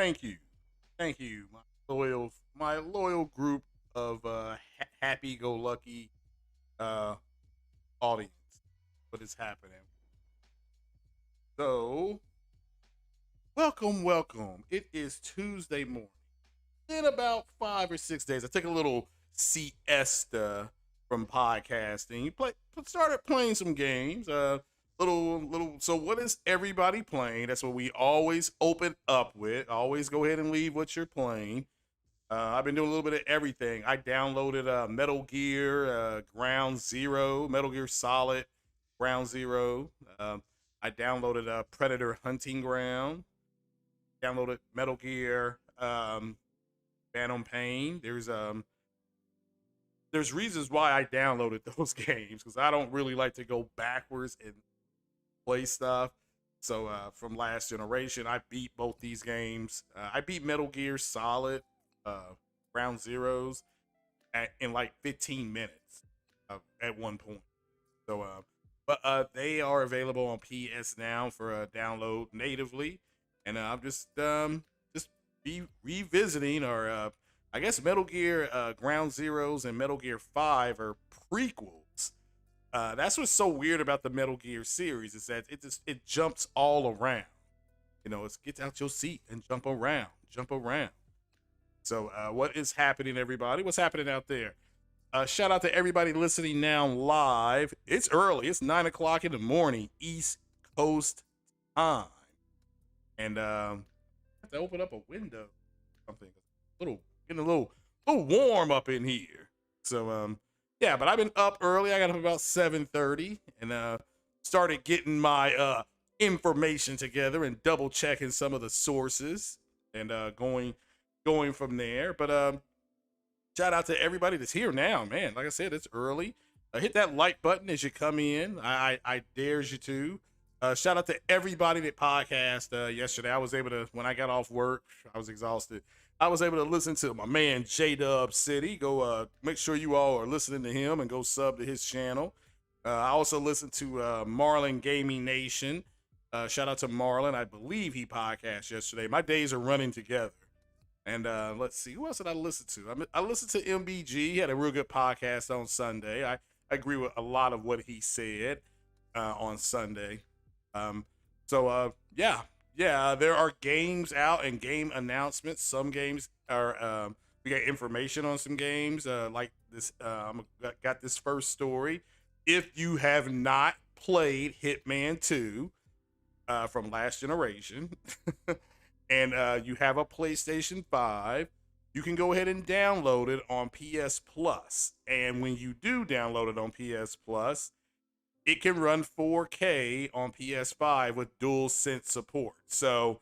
Thank you. Thank you, my loyal group of happy-go-lucky uh audience. What is happening? So, welcome. It is Tuesday morning. In about 5 or 6 days, I take a little siesta from podcasting. Started playing some games. Little. So, what is everybody playing? That's what we always open up with. Always go ahead and leave what you're playing. I've been doing a little bit of everything. I downloaded Metal Gear Ground Zero, Metal Gear Solid Ground Zero. I downloaded Predator Hunting Ground. Downloaded Metal Gear Phantom Pain. There's reasons why I downloaded those games because I don't really like to go backwards and play stuff. So from last generation, I beat both these games. I beat Metal Gear Solid Ground Zeroes in like 15 minutes at one point. So, but they are available on PS now for download natively, and I'm just revisiting or I guess Metal Gear Ground Zeroes and Metal Gear 5 are prequels. That's what's so weird about the Metal Gear series is that it jumps all around. It gets out your seat and jump around. So, what is happening, everybody? What's happening out there? Shout out to everybody listening now live. It's early. It's 9 o'clock in the morning, East Coast time, and I have to open up a window. Something getting a little warm up in here. So, yeah. But I've been up early. I got up about 7:30 and started getting my information together and double checking some of the sources and going from there. But shout out to everybody that's here now, man. Like I said, it's early. Hit that like button as you come in. I dares you to. Shout out to everybody that podcast yesterday. I was able to, when I got off work, I was exhausted. I was able to listen to my man J Dub City. Go make sure you all are listening to him and go sub to his channel. I also listened to Marlon Gaming Nation. Shout out to Marlon. I believe he podcast yesterday. My days are running together. And let's see, who else did I listen to? I listened to MBG. He had a real good podcast on Sunday. I agree with a lot of what he said on Sunday. Yeah, there are games out and game announcements. Some games are we got information on some games like this. Got this first story. If you have not played Hitman 2 from last generation. And you have a PlayStation 5, you can go ahead and download it on PS Plus. And when you do download it on PS Plus, it can run 4K on PS5 with DualSense support. So,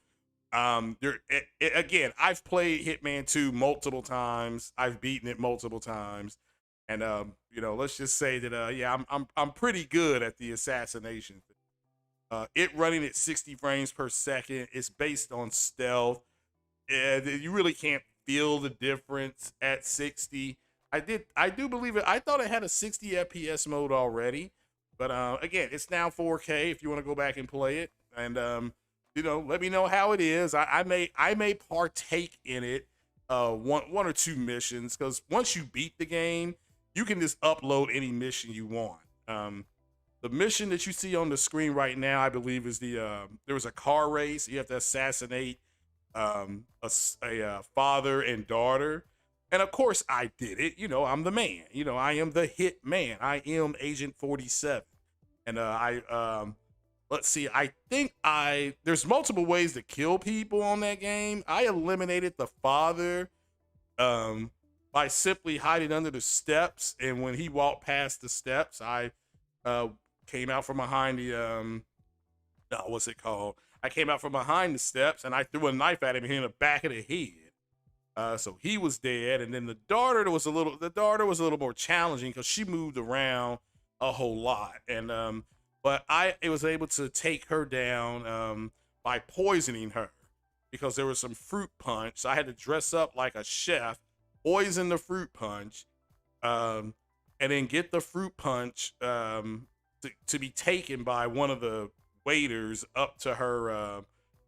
again, I've played Hitman 2 multiple times. I've beaten it multiple times. And let's just say that yeah, I'm pretty good at the assassination. It running at 60 frames per second. It's based on stealth. You really can't feel the difference at 60. I do believe it. I thought it had a 60 FPS mode already, but again, it's now 4K. If you want to go back and play it, and let me know how it is. I may partake in it, one or two missions, because once you beat the game, you can just upload any mission you want. The mission that you see on the screen right now, I believe, is there was a car race. You have to assassinate a father and daughter. And of course, I did it. I'm the man. I am the hit man. I am Agent 47. And let's see. I think there's multiple ways to kill people on that game. I eliminated the father by simply hiding under the steps. And when he walked past the steps, I came out from behind the what's it called? I came out from behind the steps and I threw a knife at him in the back of the head. So he was dead, and then the daughter was a little more challenging because she moved around a whole lot, and but I was able to take her down by poisoning her because there was some fruit punch. So I had to dress up like a chef, poison the fruit punch, and then get the fruit punch to be taken by one of the waiters up to her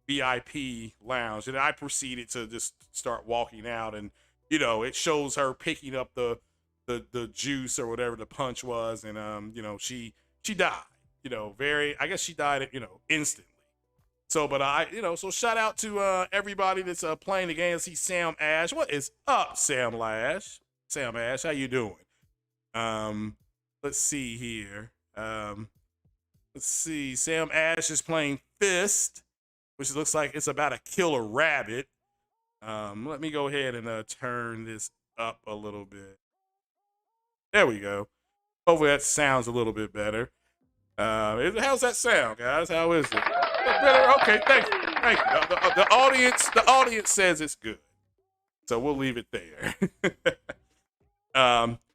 VIP lounge, and I proceeded to just start walking out, and it shows her picking up the juice or whatever the punch was, and she died. Very, I guess she died instantly. So, but so shout out to everybody that's playing the game. I see Sam Ash. What is up, Sam Lash? Sam Ash, how you doing? Let's see here. Let's see. Sam Ash is playing Fist, which looks like it's about to kill a rabbit. Let me go ahead and turn this up a little bit. There we go. Hopefully that sounds a little bit better. How's that sound, guys? How is it? Better? Okay, thank you. Thank you. The audience says it's good, so we'll leave it there.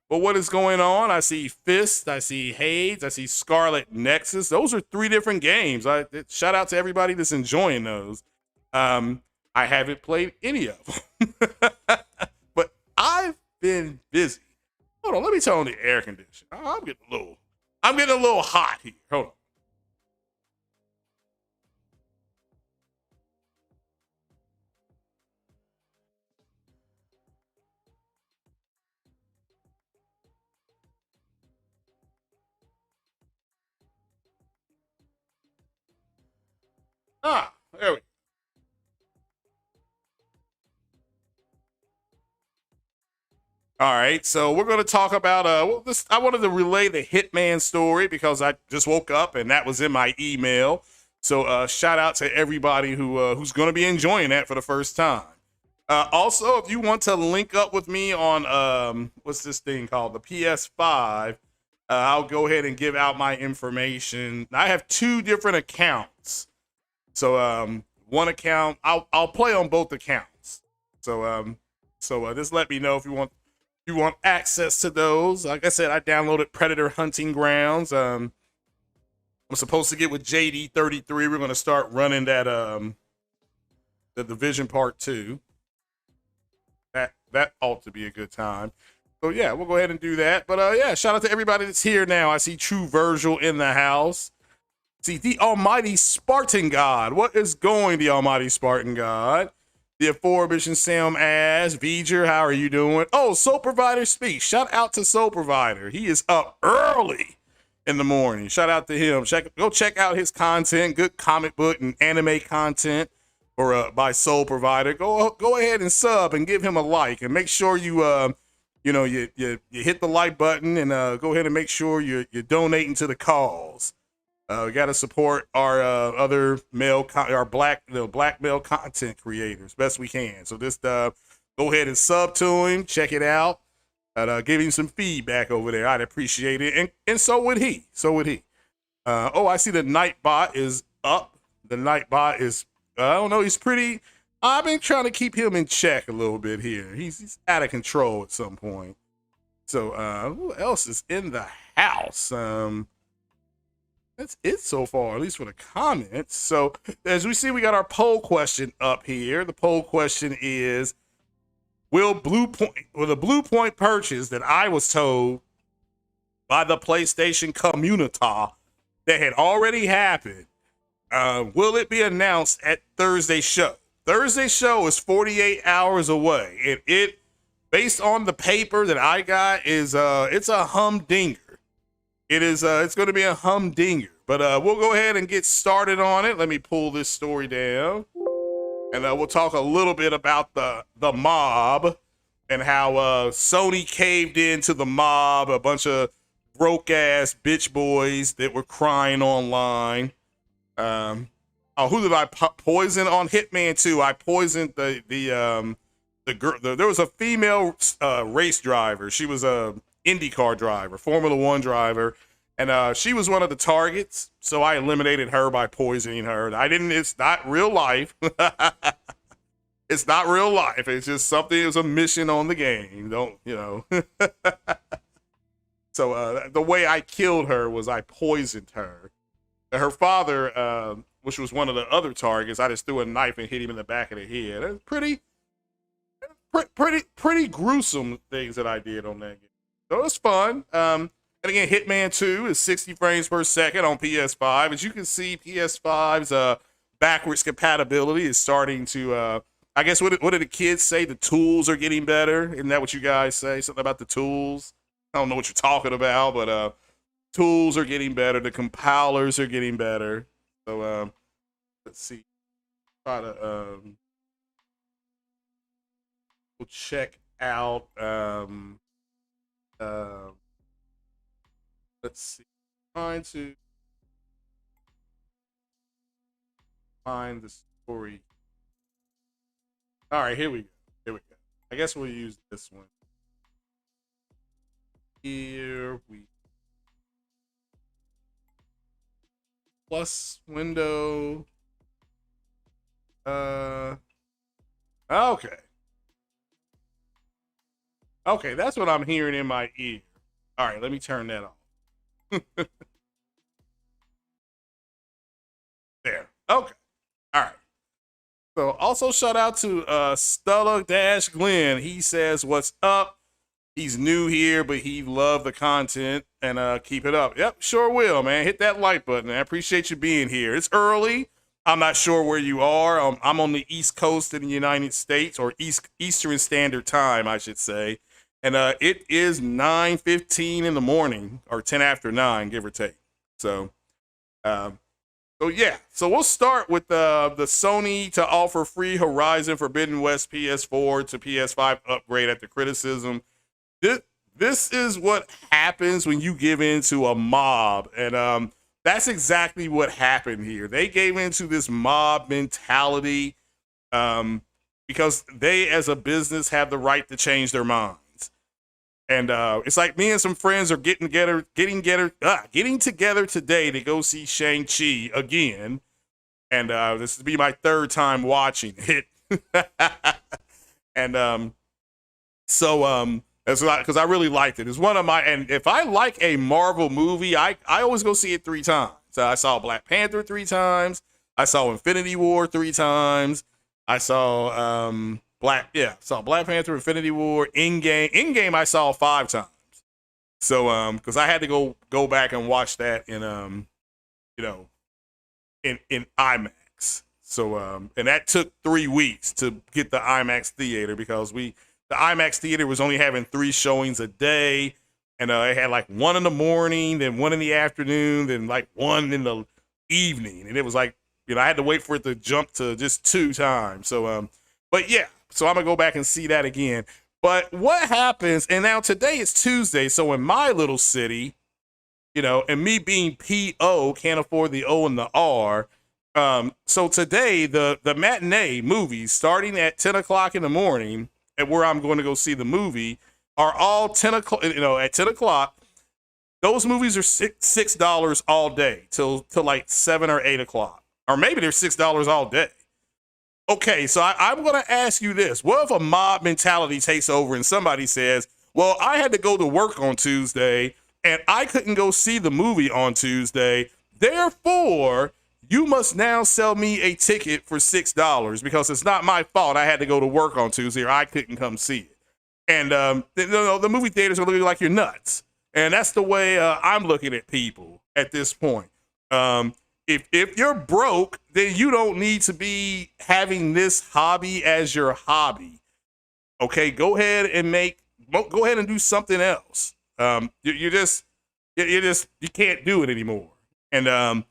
But what is going on? I see Fist, I see Hades, I see Scarlet Nexus. Those are 3 different games. Shout out to everybody that's enjoying those. I haven't played any of them, but I've been busy. Hold on, let me turn on the air conditioner. I'm getting a little hot here. Hold on. There we go. All right, so we're going to talk about I wanted to relay the Hitman story because I just woke up and that was in my email. So shout out to everybody who's going to be enjoying that for the first time. Also, if you want to link up with me on what's this thing called, the PS5, I'll go ahead and give out my information. I have 2 different accounts. So one account, I'll play on both accounts. So just let me know if you want access to those. Like I said, I downloaded Predator Hunting Grounds. I'm supposed to get with JD33. We're going to start running that the Division Part 2. That ought to be a good time. So yeah, we'll go ahead and do that. But yeah, shout out to everybody that's here now. I see True Virgil in the house. See, the Almighty Spartan God. What is going, the Almighty Spartan God? The aforementioned Sam Ash. V'ger, how are you doing? Oh, Soul Provider speaks. Shout out to Soul Provider. He is up early in the morning. Shout out to him. Go check out his content. Good comic book and anime content or by Soul Provider. Go ahead and sub and give him a like, and make sure you you hit the like button, and go ahead and make sure you're donating to the cause. We got to support our other black male content creators best we can. So just go ahead and sub to him, check it out, and give him some feedback over there. I'd appreciate it, and so would he. Oh, I see the Nightbot is up. The Nightbot is, I don't know, he's pretty. I've been trying to keep him in check a little bit here. He's out of control at some point. So who else is in the house? That's it so far, at least for the comments. So as we see, we got our poll question up here. The poll question is, will the Blue Point purchase that I was told by the PlayStation community that had already happened, will it be announced at Thursday's show? Thursday's show is 48 hours away, and it, based on the paper that I got, is it's a humdinger. It's going to be a humdinger, but we'll go ahead and get started on it. Let me pull this story down, and we'll talk a little bit about the mob and how Sony caved into the mob, a bunch of broke ass bitch boys that were crying online. Who did I poison on Hitman 2? I poisoned the girl. There was a female race driver. She was a IndyCar driver, Formula One driver, and she was one of the targets. So I eliminated her by poisoning her. It's not real life. It's not real life. It's just something. It was a mission on the game. So the way I killed her was I poisoned her. Her father, which was one of the other targets, I just threw a knife and hit him in the back of the head. It was pretty gruesome things that I did on that game. So it was fun. And again, Hitman 2 is 60 frames per second on PS5. As you can see, PS5's backwards compatibility is starting to. I guess what did the kids say? The tools are getting better. Isn't that what you guys say? Something about the tools. I don't know what you're talking about, but tools are getting better. The compilers are getting better. So let's see. Try to we'll check out. Uh, let's see. Trying to find the story. All right, here we go. Here we go. I guess we'll use this one. Here we plus window. Okay. Okay, that's what I'm hearing in my ear. All right, let me turn that off. There. Okay. All right. So also shout out to Stella Dash Glenn. He says, "What's up?" He's new here, but he loved the content and keep it up. Yep, sure will, man. Hit that like button. I appreciate you being here. It's early. I'm not sure where you are. I'm on the East Coast in the United States, or Eastern Standard Time, I should say. And it is 9:15 in the morning, or 10 after 9, give or take. So, yeah. So we'll start with the Sony to offer free Horizon Forbidden West PS4 to PS5 upgrade at the criticism. This is what happens when you give in to a mob, and that's exactly what happened here. They gave into this mob mentality because they, as a business, have the right to change their minds. And it's like me and some friends are getting together today to go see Shang-Chi again. And this will be my third time watching it. And so that's because I really liked it. It's one of my, and if I like a Marvel movie, I always go see it 3 times. So I saw Black Panther 3 times. I saw Infinity War 3 times. I saw Black Panther, Infinity War, Endgame I saw 5 times. So because I had to go back and watch that in in IMAX. So and that took 3 weeks to get the IMAX theater, because the IMAX theater was only having 3 showings a day, and it had like 1 in the morning, then 1 in the afternoon, then like 1 in the evening, and it was like, I had to wait for it to jump to just 2 times. So but yeah, so I'm gonna go back and see that again. But what happens, and now today is Tuesday, so in my little city, and me being P.O. can't afford the O and the R. So today the matinee movies starting at 10 o'clock in the morning, and where I'm going to go see the movie, are all 10 o'clock. At 10 o'clock, those movies are $6 all day till like 7 or 8 o'clock, or maybe they're $6 all day. Okay, so I'm going to ask you this. What if a mob mentality takes over and somebody says, well, I had to go to work on Tuesday and I couldn't go see the movie on Tuesday. Therefore, you must now sell me a ticket for $6 because it's not my fault I had to go to work on Tuesday or I couldn't come see it. And the movie theaters are looking like you're nuts. And that's the way I'm looking at people at this point. If you're broke, then you don't need to be having this hobby as your hobby. Okay, go ahead and do something else. You can't do it anymore. And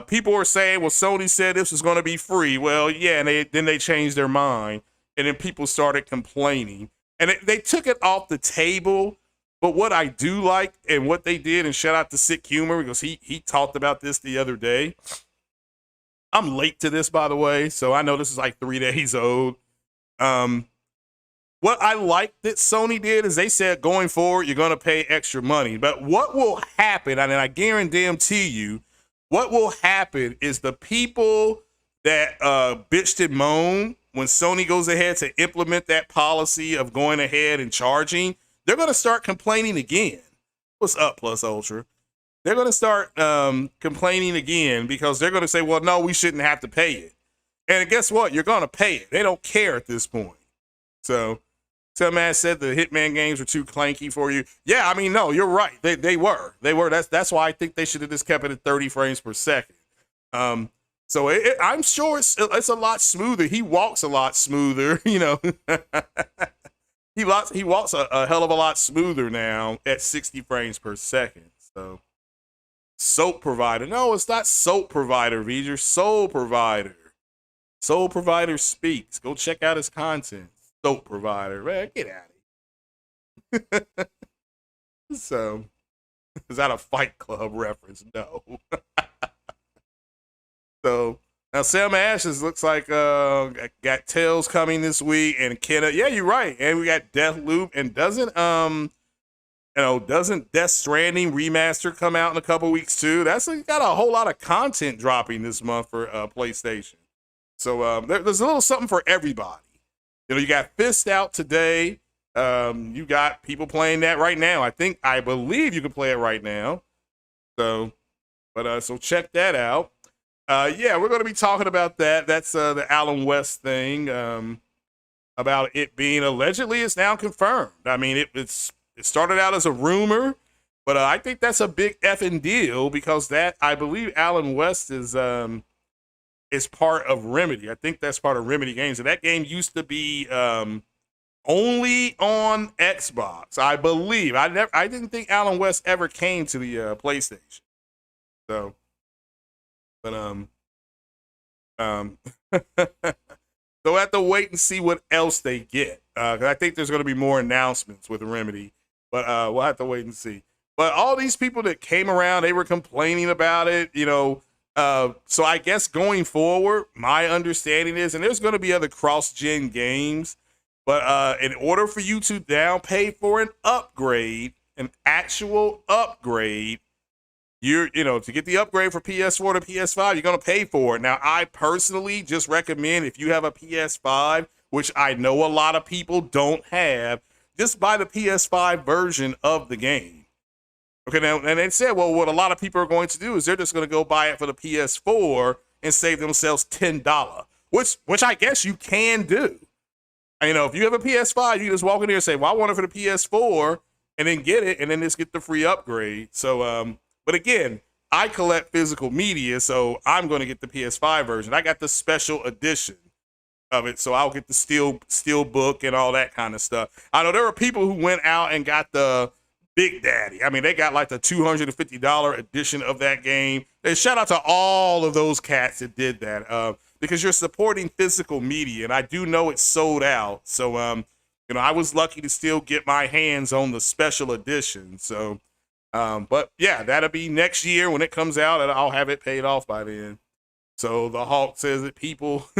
people are saying, well, Sony said this was going to be free. Well, yeah, and then they changed their mind, and then people started complaining, and they took it off the table. But what I do like, and what they did, and shout out to Sick Humor, because he talked about this the other day. I'm late to this, by the way, so I know this is like 3 days old. What I like that Sony did is they said, going forward, you're going to pay extra money. But what will happen, and I guarantee you, what will happen is the people that bitched and moaned when Sony goes ahead to implement that policy of going ahead and charging, they're going to start complaining again. What's up, Plus Ultra? They're going to start complaining again because they're going to say, well, no, we shouldn't have to pay it. And guess what? You're going to pay it. They don't care at this point. So, some man said the Hitman games were too clanky for you. Yeah, I mean, no, you're right. They were. That's why I think they should have just kept it at 30 frames per second. So I'm sure it's a lot smoother. He walks a lot smoother, you know. He walks a hell of a lot smoother now at 60 frames per second. So soap provider. No, it's not soap provider, V'ger. Soul provider. Soul provider speaks. Go check out his content. Soap provider. Man, get out of here. So, is that a Fight Club reference? No. So now Sam Ashes looks like got Tales coming this week, and Kenna. Yeah, you're right. And we got Deathloop, and doesn't Death Stranding remaster come out in a couple weeks too? That's got a whole lot of content dropping this month for PlayStation. So there's a little something for everybody. You know, you got Fist out today. You got people playing that right now. I believe you can play it right now. So check that out. Yeah, we're going to be talking about that. That's the Alan West thing about it being allegedly it's now confirmed. I mean, it started out as a rumor, but I think that's a big effing deal because I believe Alan West is part of Remedy. I think that's part of Remedy Games, and that game used to be only on Xbox, I believe. I didn't think Alan West ever came to the PlayStation. So. But so we'll have to wait and see what else they get. 'Cause I think there's going to be more announcements with Remedy, but we'll have to wait and see. But all these people that came around, they were complaining about it, you know. So I guess going forward, my understanding is, and there's going to be other cross-gen games, but in order for you to now pay for an upgrade, an actual upgrade, to get the upgrade for PS4 to PS5, you're going to pay for it. Now, I personally just recommend if you have a PS5, which I know a lot of people don't have, just buy the PS5 version of the game. Okay, now, and they said, well, what a lot of people are going to do is they're just going to go buy it for the PS4 and save themselves $10, which I guess you can do. You know, if you have a PS5, you just walk in here and say, well, I want it for the PS4, and then get it, and then just get the free upgrade. So, but again, I collect physical media, so I'm going to get the PS5 version. I got the special edition of it, so I'll get the steel book and all that kind of stuff. I know there are people who went out and got the Big Daddy. I mean, they got like the $250 edition of that game. And shout out to all of those cats that did that because you're supporting physical media, and I do know it's sold out. So, I was lucky to still get my hands on the special edition. So. But yeah, that'll be next year when it comes out, and I'll have it paid off by then. So the Hawk says that people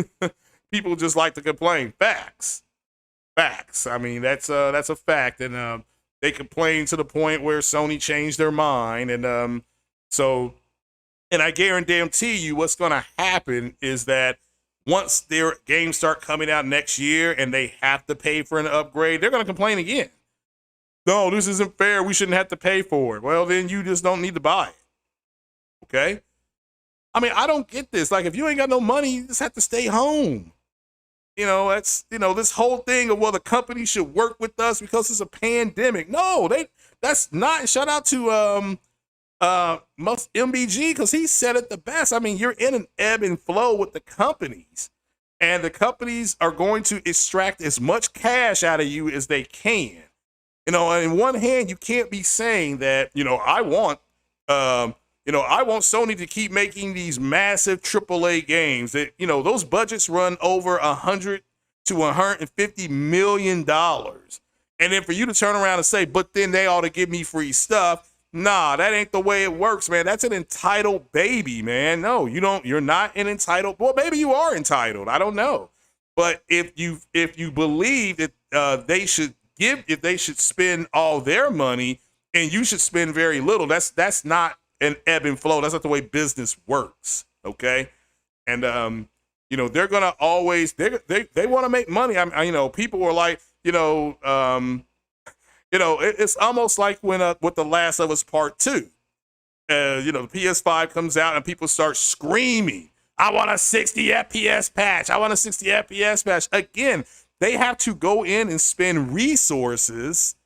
just like to complain. Facts. I mean, that's a fact, and they complain to the point where Sony changed their mind, and I guarantee you, what's going to happen is that once their games start coming out next year and they have to pay for an upgrade, they're going to complain again. No, this isn't fair. We shouldn't have to pay for it. Well, then you just don't need to buy it. Okay? I mean, I don't get this. Like, if you ain't got no money, you just have to stay home. That's, this whole thing of, well, the company should work with us because it's a pandemic. No, that's not. Shout out to MBG because he said it the best. I mean, you're in an ebb and flow with the companies, and the companies are going to extract as much cash out of you as they can. On one hand, you can't be saying that, I want Sony to keep making these massive AAA games that, those budgets run over $100 to $150 million. And then for you to turn around and say, but then they ought to give me free stuff. Nah, that ain't the way it works, man. That's an entitled baby, man. No, you're not an entitled. Well, maybe you are entitled. I don't know. But if you believe that they should spend all their money and you should spend very little, that's not an ebb and flow. That's not the way business works. Okay. And, they're going to always, they want to make money. People were like, it's almost like when, with The Last of Us Part 2, the PS5 comes out and people start screaming, I want a 60 FPS patch. I want a 60 FPS patch. Again, they have to go in and spend resources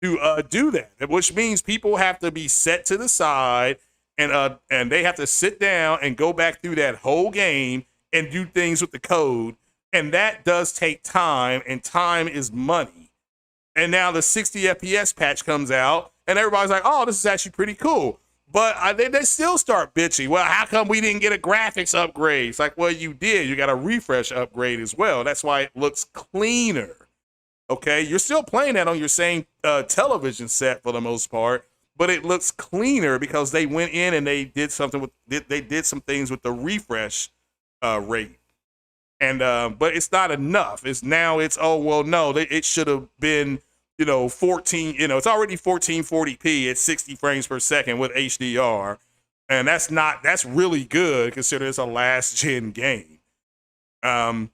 to do that, which means people have to be set to the side and they have to sit down and go back through that whole game and do things with the code, and that does take time, and time is money. And now the 60 FPS patch comes out, and everybody's like, "Oh, this is actually pretty cool." But they still start bitching. Well, how come we didn't get a graphics upgrade? It's like, well, you did. You got a refresh upgrade as well. That's why it looks cleaner. Okay, you're still playing that on your same television set for the most part, but it looks cleaner because they went in and they did something with they did some things with the refresh rate. And but it's not enough. It's oh well no, it should have been 14, it's already 1440p at 60 frames per second with HDR, and that's really good considering it's a last gen game. But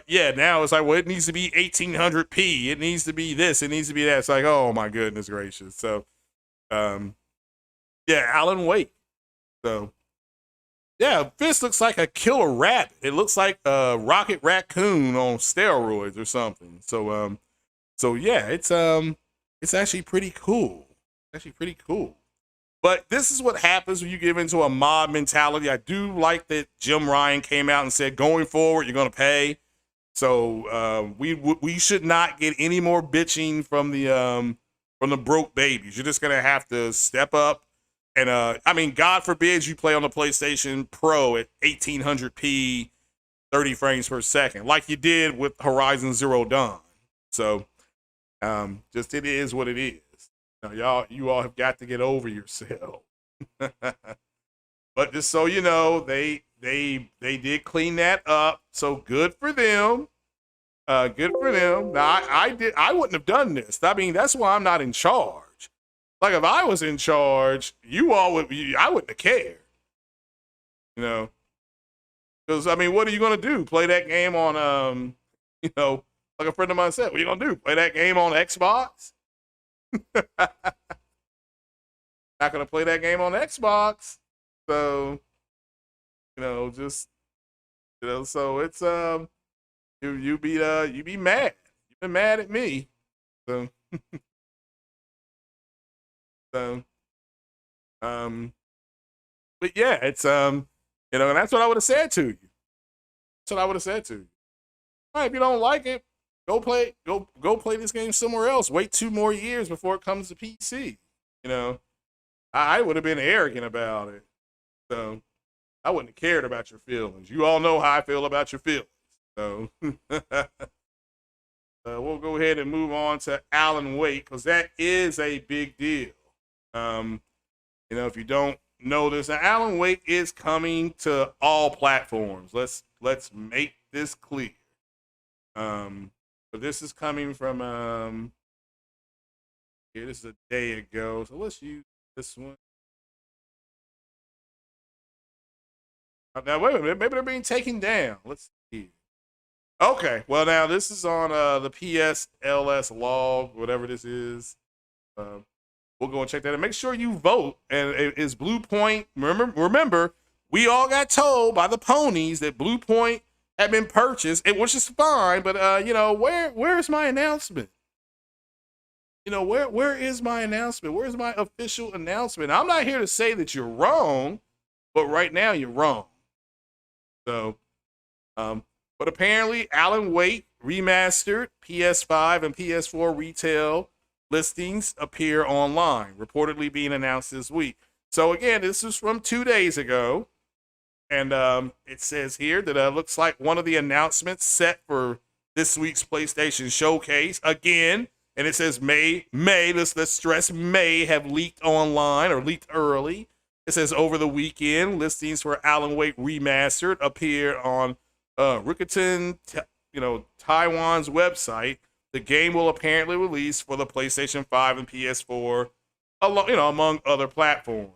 yeah, now it's like, well, it needs to be 1800p. It needs to be this. It needs to be that. It's like, oh my goodness gracious. So, yeah, Alan Wake. So, yeah, this looks like a killer rabbit. It looks like a Rocket Raccoon on steroids or something. So yeah, it's actually pretty cool. Actually pretty cool. But this is what happens when you get into a mob mentality. I do like that Jim Ryan came out and said, going forward, you're going to pay. So we should not get any more bitching from the broke babies. You're just going to have to step up. And I mean, God forbid you play on the PlayStation Pro at 1800p, 30 frames per second, like you did with Horizon Zero Dawn. So just it is what it is. Now, you all have got to get over yourself. But just so you know, they did clean that up. So good for them. Good for them. Now I wouldn't have done this. I mean, that's why I'm not in charge. Like if I was in charge, I wouldn't have cared. Because I mean, what are you gonna do? Play that game on like a friend of mine said, what are you gonna do? Play that game on Xbox? Not gonna play that game on Xbox. So, just so it's you be mad. You've been mad at me. So so but yeah, it's and that's what I would have said to you. That's what I would have said to you. All right, if you don't like it, go play this game somewhere else. Wait 2 more years before it comes to PC. I would have been arrogant about it. So I wouldn't have cared about your feelings. You all know how I feel about your feelings. So we'll go ahead and move on to Alan Wake because that is a big deal. If you don't know this, Alan Wake is coming to all platforms. Let's make this clear. But this is coming from this is a day ago, so let's use this one. Now wait a minute, maybe they're being taken down. Let's see. Okay, well now this is on the PSLS log, whatever this is. We'll go and check that and make sure you vote. And is Blue Point? Remember, we all got told by the ponies that Blue Point had been purchased, which is fine. But where's my announcement? Where is my announcement? Where's my official announcement? I'm not here to say that you're wrong, but right now you're wrong. So, but apparently Alan Wake remastered PS5 and PS4 retail listings appear online, reportedly being announced this week. So again, this is from 2 days ago. And it says here that it looks like one of the announcements set for this week's PlayStation Showcase again, and it says May. Let's stress May have leaked online or leaked early. It says over the weekend, listings for Alan Wake Remastered appear on Rakuten, Taiwan's website. The game will apparently release for the PlayStation 5 and PS4, among other platforms.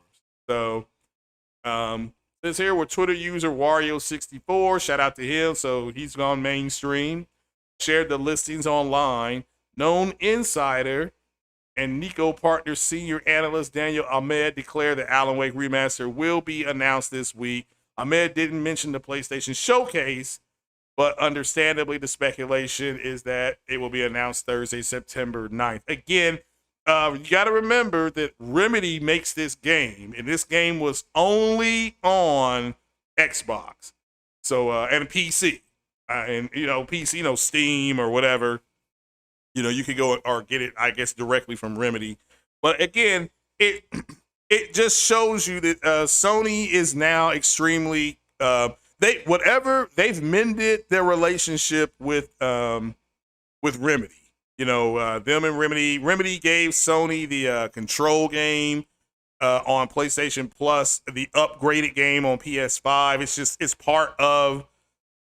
So, this here with Twitter user Wario64, shout out to him, so he's gone mainstream, shared the listings online. Known insider and Nico partner senior analyst Daniel Ahmed declared that Alan Wake Remaster will be announced this week. Ahmed didn't mention the PlayStation Showcase, but understandably the speculation is that it will be announced Thursday, September 9th. Again, You got to remember that Remedy makes this game, and this game was only on Xbox, so and PC, and PC, Steam or whatever. You could go or get it, I guess, directly from Remedy. But again, it it just shows you that Sony is now extremely they've mended their relationship with Remedy. Them and Remedy gave Sony the Control game on PlayStation Plus, the upgraded game on PS5. It's part of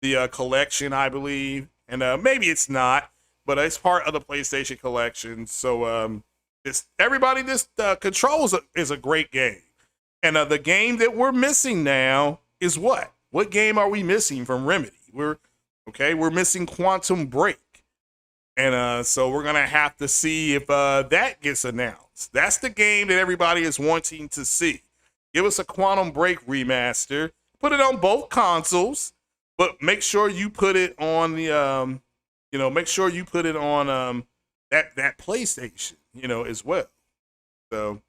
the collection, I believe, and maybe it's not, but it's part of the PlayStation collection. So this Control is a great game, and the game that we're missing now is what? What game are we missing from Remedy? We're missing Quantum Break. And so we're going to have to see if that gets announced. That's the game that everybody is wanting to see. Give us a Quantum Break remaster. Put it on both consoles, but make sure you put it on the, make sure you put it on that PlayStation, as well. So,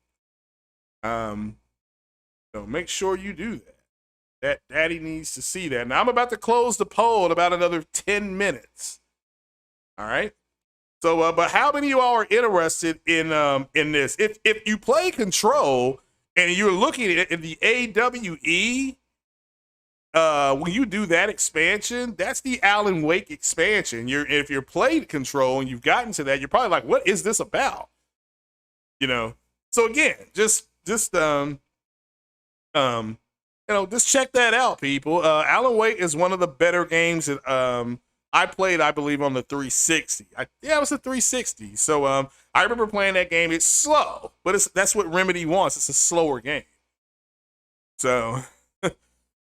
make sure you do that. That Daddy needs to see that. Now I'm about to close the poll in about another 10 minutes. All right. So, but how many of you all are interested in this? If you play Control and you're looking at the AWE, when you do that expansion, that's the Alan Wake expansion. If you're played Control and you've gotten to that, you're probably like, what is this about? So again, just check that out, people. Alan Wake is one of the better games that I played, I believe, on the 360. It was a 360. So I remember playing that game. It's slow, but that's what Remedy wants. It's a slower game. So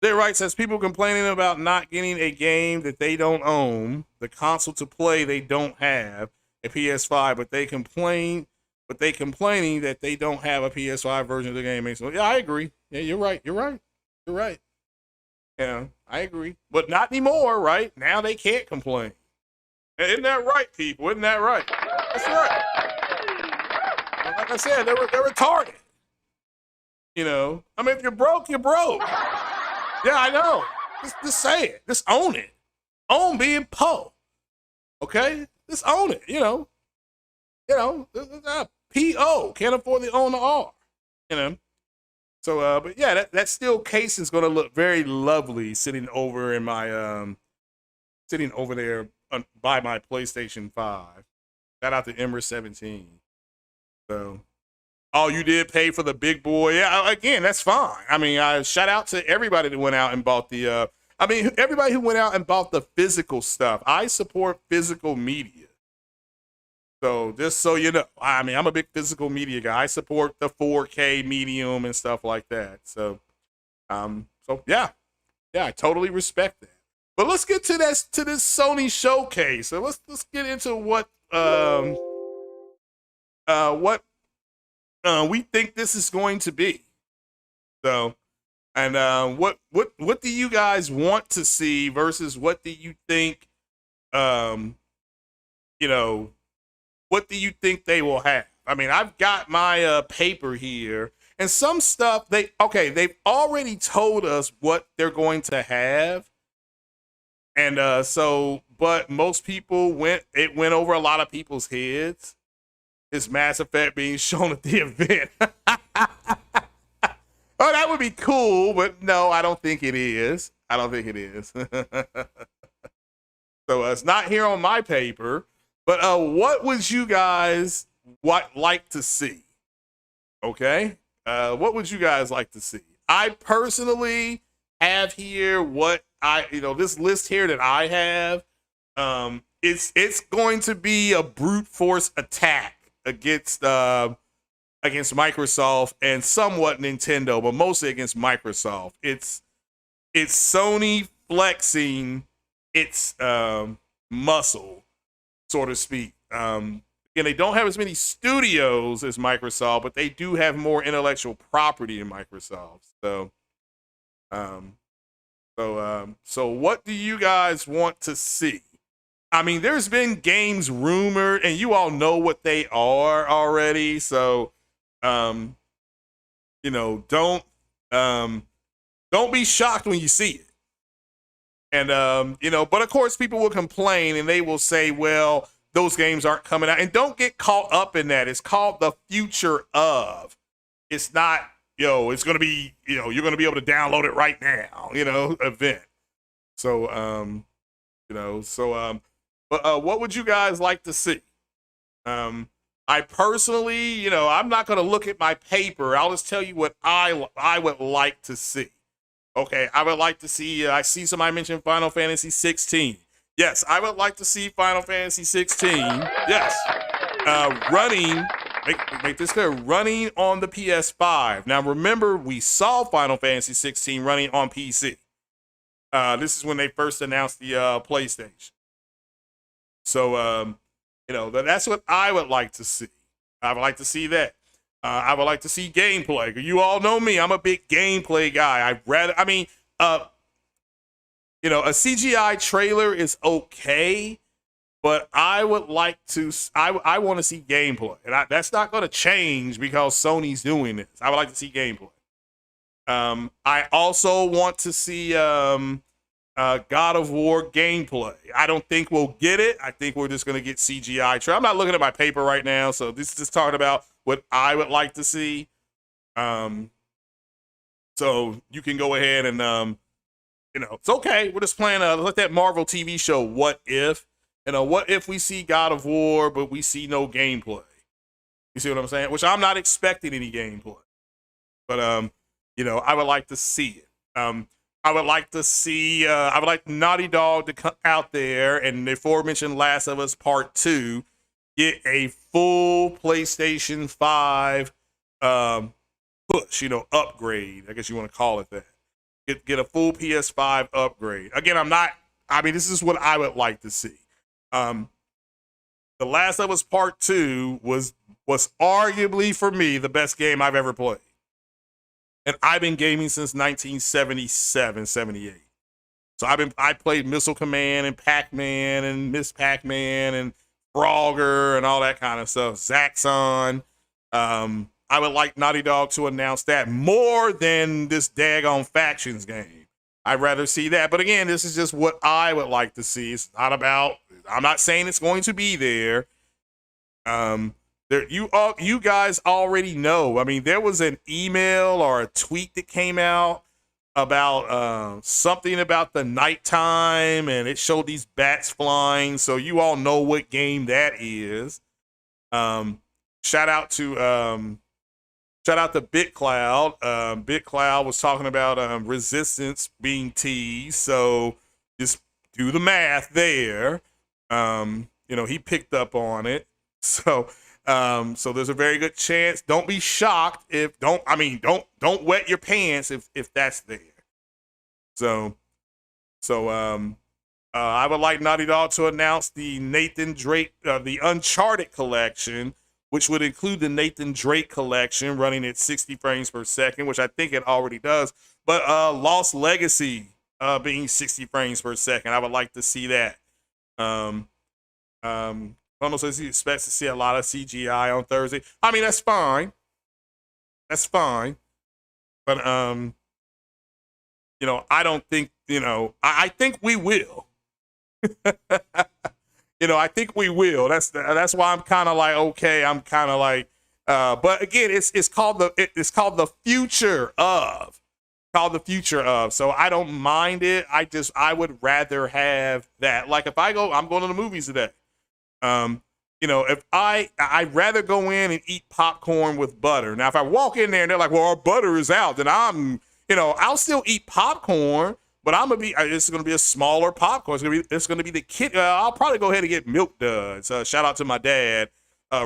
They right says people complaining about not getting a game that they don't own, the console to play they don't have, a PS5, but they complaining that they don't have a PS5 version of the game. So yeah, I agree. Yeah, you're right. Yeah, I agree. But not anymore, right? Now they can't complain. Isn't that right, people? Isn't that right? That's right. Like I said, they're retarded. I mean, if you're broke, you're broke. Yeah, I know. Just say it. Just own it. Own being po. Okay? Just own it. P.O. Can't afford to own the R. So, but yeah, that steel case is going to look very lovely sitting over in my, sitting over there by my PlayStation 5. Shout out to Ember 17. So, oh, you did pay for the big boy. Yeah, again, that's fine. I mean, shout out to everybody that went out and bought the, everybody who went out and bought the physical stuff. I support physical media. So just so you know, I'm a big physical media guy. I support the 4K medium and stuff like that. So, yeah, I totally respect that. But let's get to this Sony showcase. So let's get into what we think this is going to be. So, and what do you guys want to see versus what do you think? What do you think they will have? I mean, I've got my paper here, and some stuff they've already told us what they're going to have, and but most people went over a lot of people's heads. Is Mass Effect being shown at the event? Oh, that would be cool, but no, I don't think it is. So it's not here on my paper. But what would you guys like to see? Okay, what would you guys like to see? I personally have here this list here that I have. It's going to be a brute force attack against Microsoft and somewhat Nintendo, but mostly against Microsoft. It's Sony flexing its muscle, so to speak. And they don't have as many studios as Microsoft, but they do have more intellectual property in Microsoft. So what do you guys want to see? I mean, there's been games rumored, and you all know what they are already. So, um, you know, um, don't be shocked when you see it. And you know, but of course, people will complain and they will say, "Well, those games aren't coming out." And don't get caught up in that. It's called the future of. It's not, it's going to be, you're going to be able to download it right now. Event. So, but what would you guys like to see? I personally, I'm not going to look at my paper. I'll just tell you what I would like to see. Okay, I would like to see. I see somebody mention Final Fantasy 16. Yes, I would like to see Final Fantasy 16. Yes, running. Make this clear. Running on the PS5. Now, remember, we saw Final Fantasy 16 running on PC. This is when they first announced the PlayStation. So, that's what I would like to see. I would like to see that. I would like to see gameplay. You all know me. I'm a big gameplay guy. A CGI trailer is okay, but I would like to. I want to see gameplay, and that's not going to change because Sony's doing this. I would like to see gameplay. I also want to see God of War gameplay. I don't think we'll get it. I think we're just going to get CGI trailer. I'm not looking at my paper right now, so this is just talking about what I would like to see. So you can go ahead and it's okay. We're just playing let that Marvel TV show, What If? What if we see God of War, but we see no gameplay? You see what I'm saying? Which I'm not expecting any gameplay. But I would like to see it. I would like to see I would like Naughty Dog to come out there and the aforementioned Last of Us Part 2 get a full PlayStation 5 push, upgrade. I guess you want to call it that. Get a full PS5 upgrade. Again, this is what I would like to see. The Last of Us Part 2 was arguably for me the best game I've ever played. And I've been gaming since 1977, 78. So I played Missile Command and Pac-Man and Miss Pac-Man and Frogger and all that kind of stuff. Zaxxon. I would like Naughty Dog to announce that more than this daggone Factions game. I'd rather see that. But again, this is just what I would like to see. It's not about, I'm not saying it's going to be there. You guys already know. I mean, there was an email or a tweet that came out about something about the nighttime, and it showed these bats flying. So you all know what game that is. Shout out to BitCloud. BitCloud was talking about Resistance being teased. So just do the math there. He picked up on it. So there's a very good chance. Don't be shocked if don't wet your pants if that's there. So I would like Naughty Dog to announce the Nathan Drake, the Uncharted collection, which would include the Nathan Drake collection running at 60 frames per second, which I think it already does. But Lost Legacy being 60 frames per second, I would like to see that. Almost says he expects to see a lot of CGI on Thursday. I mean, that's fine. That's fine. But I don't think, I think we will. I think we will. That's why I'm kind of like, okay, I'm kind of like, but again, it's called the future of. Called the future of. So I don't mind it. I would rather have that. Like if I'm going to the movies today. If I'd rather go in and eat popcorn with butter. Now, if I walk in there and they're like, well, our butter is out, then I'll still eat popcorn, but it's going to be a smaller popcorn. It's going to be the kid. I'll probably go ahead and get Milk Duds. Shout out to my dad,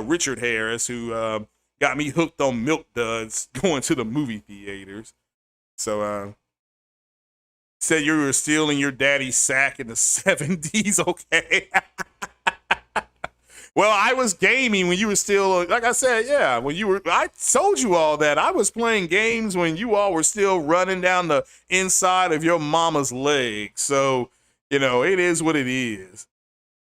Richard Harris, who got me hooked on Milk Duds going to the movie theaters. So, said you were still in your daddy's sack in the 70s. Okay. Well, I was gaming when you were still, like I said, yeah, I told you all that. I was playing games when you all were still running down the inside of your mama's leg. So, it is what it is.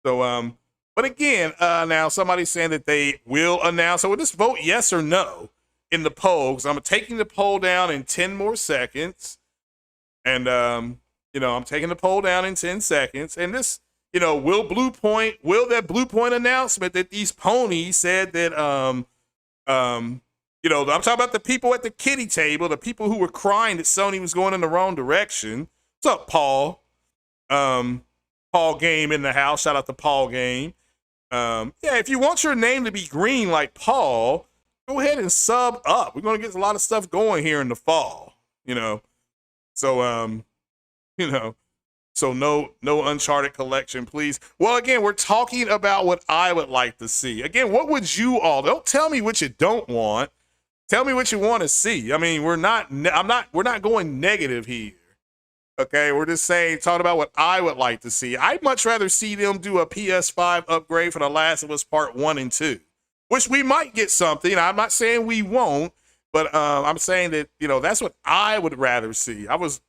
So but again, now somebody's saying that they will announce. So we'll just vote yes or no in the poll. Because I'm taking the poll down in 10 more seconds. And I'm taking the poll down in 10 seconds. And this, will that Blue Point announcement that these ponies said that I'm talking about the people at the kiddie table, the people who were crying that Sony was going in the wrong direction. What's up, Paul? Paul Game in the house. Shout out to Paul Game. If you want your name to be green like Paul, go ahead and sub up. We're going to get a lot of stuff going here in the fall, So, so no Uncharted collection, please. Well, again, we're talking about what I would like to see. Again, what would you all? Don't tell me what you don't want. Tell me what you want to see. I mean, we're not going negative here. Okay, we're just talking about what I would like to see. I'd much rather see them do a PS5 upgrade for The Last of Us Part 1 and 2, which we might get something. I'm not saying we won't, but I'm saying that, that's what I would rather see. Would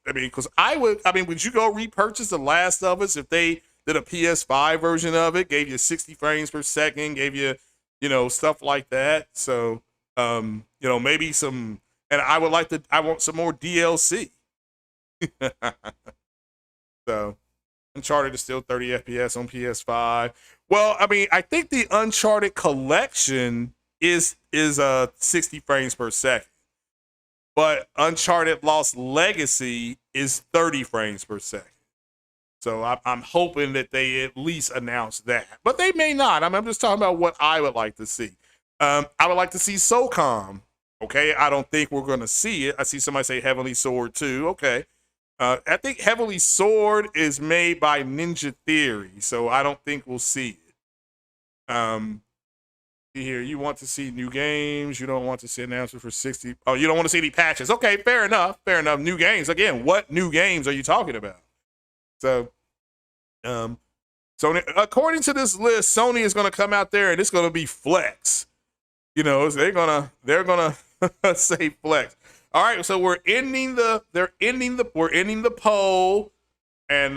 you go repurchase The Last of Us if they did a PS5 version of it, gave you 60 frames per second, gave you, stuff like that? So, maybe some, and I want some more DLC. So Uncharted is still 30 FPS on PS5. Well, I mean, I think the Uncharted collection is 60 frames per second, but Uncharted Lost Legacy is 30 frames per second. So I'm hoping that they at least announce that, but they may not. I'm just talking about what I would like to see. I would like to see SOCOM. Okay, I don't think we're going to see it. I see somebody say Heavenly Sword 2. Okay. I think Heavenly Sword is made by Ninja Theory, so I don't think we'll see it. Here, you want to see new games. You don't want to see announcements for 60. Oh, you don't want to see any patches. Okay, fair enough. Fair enough. New games. Again, what new games are you talking about? So, Sony, according to this list, Sony is going to come out there and it's going to be flex. They're gonna say flex. All right, so we're ending the poll, and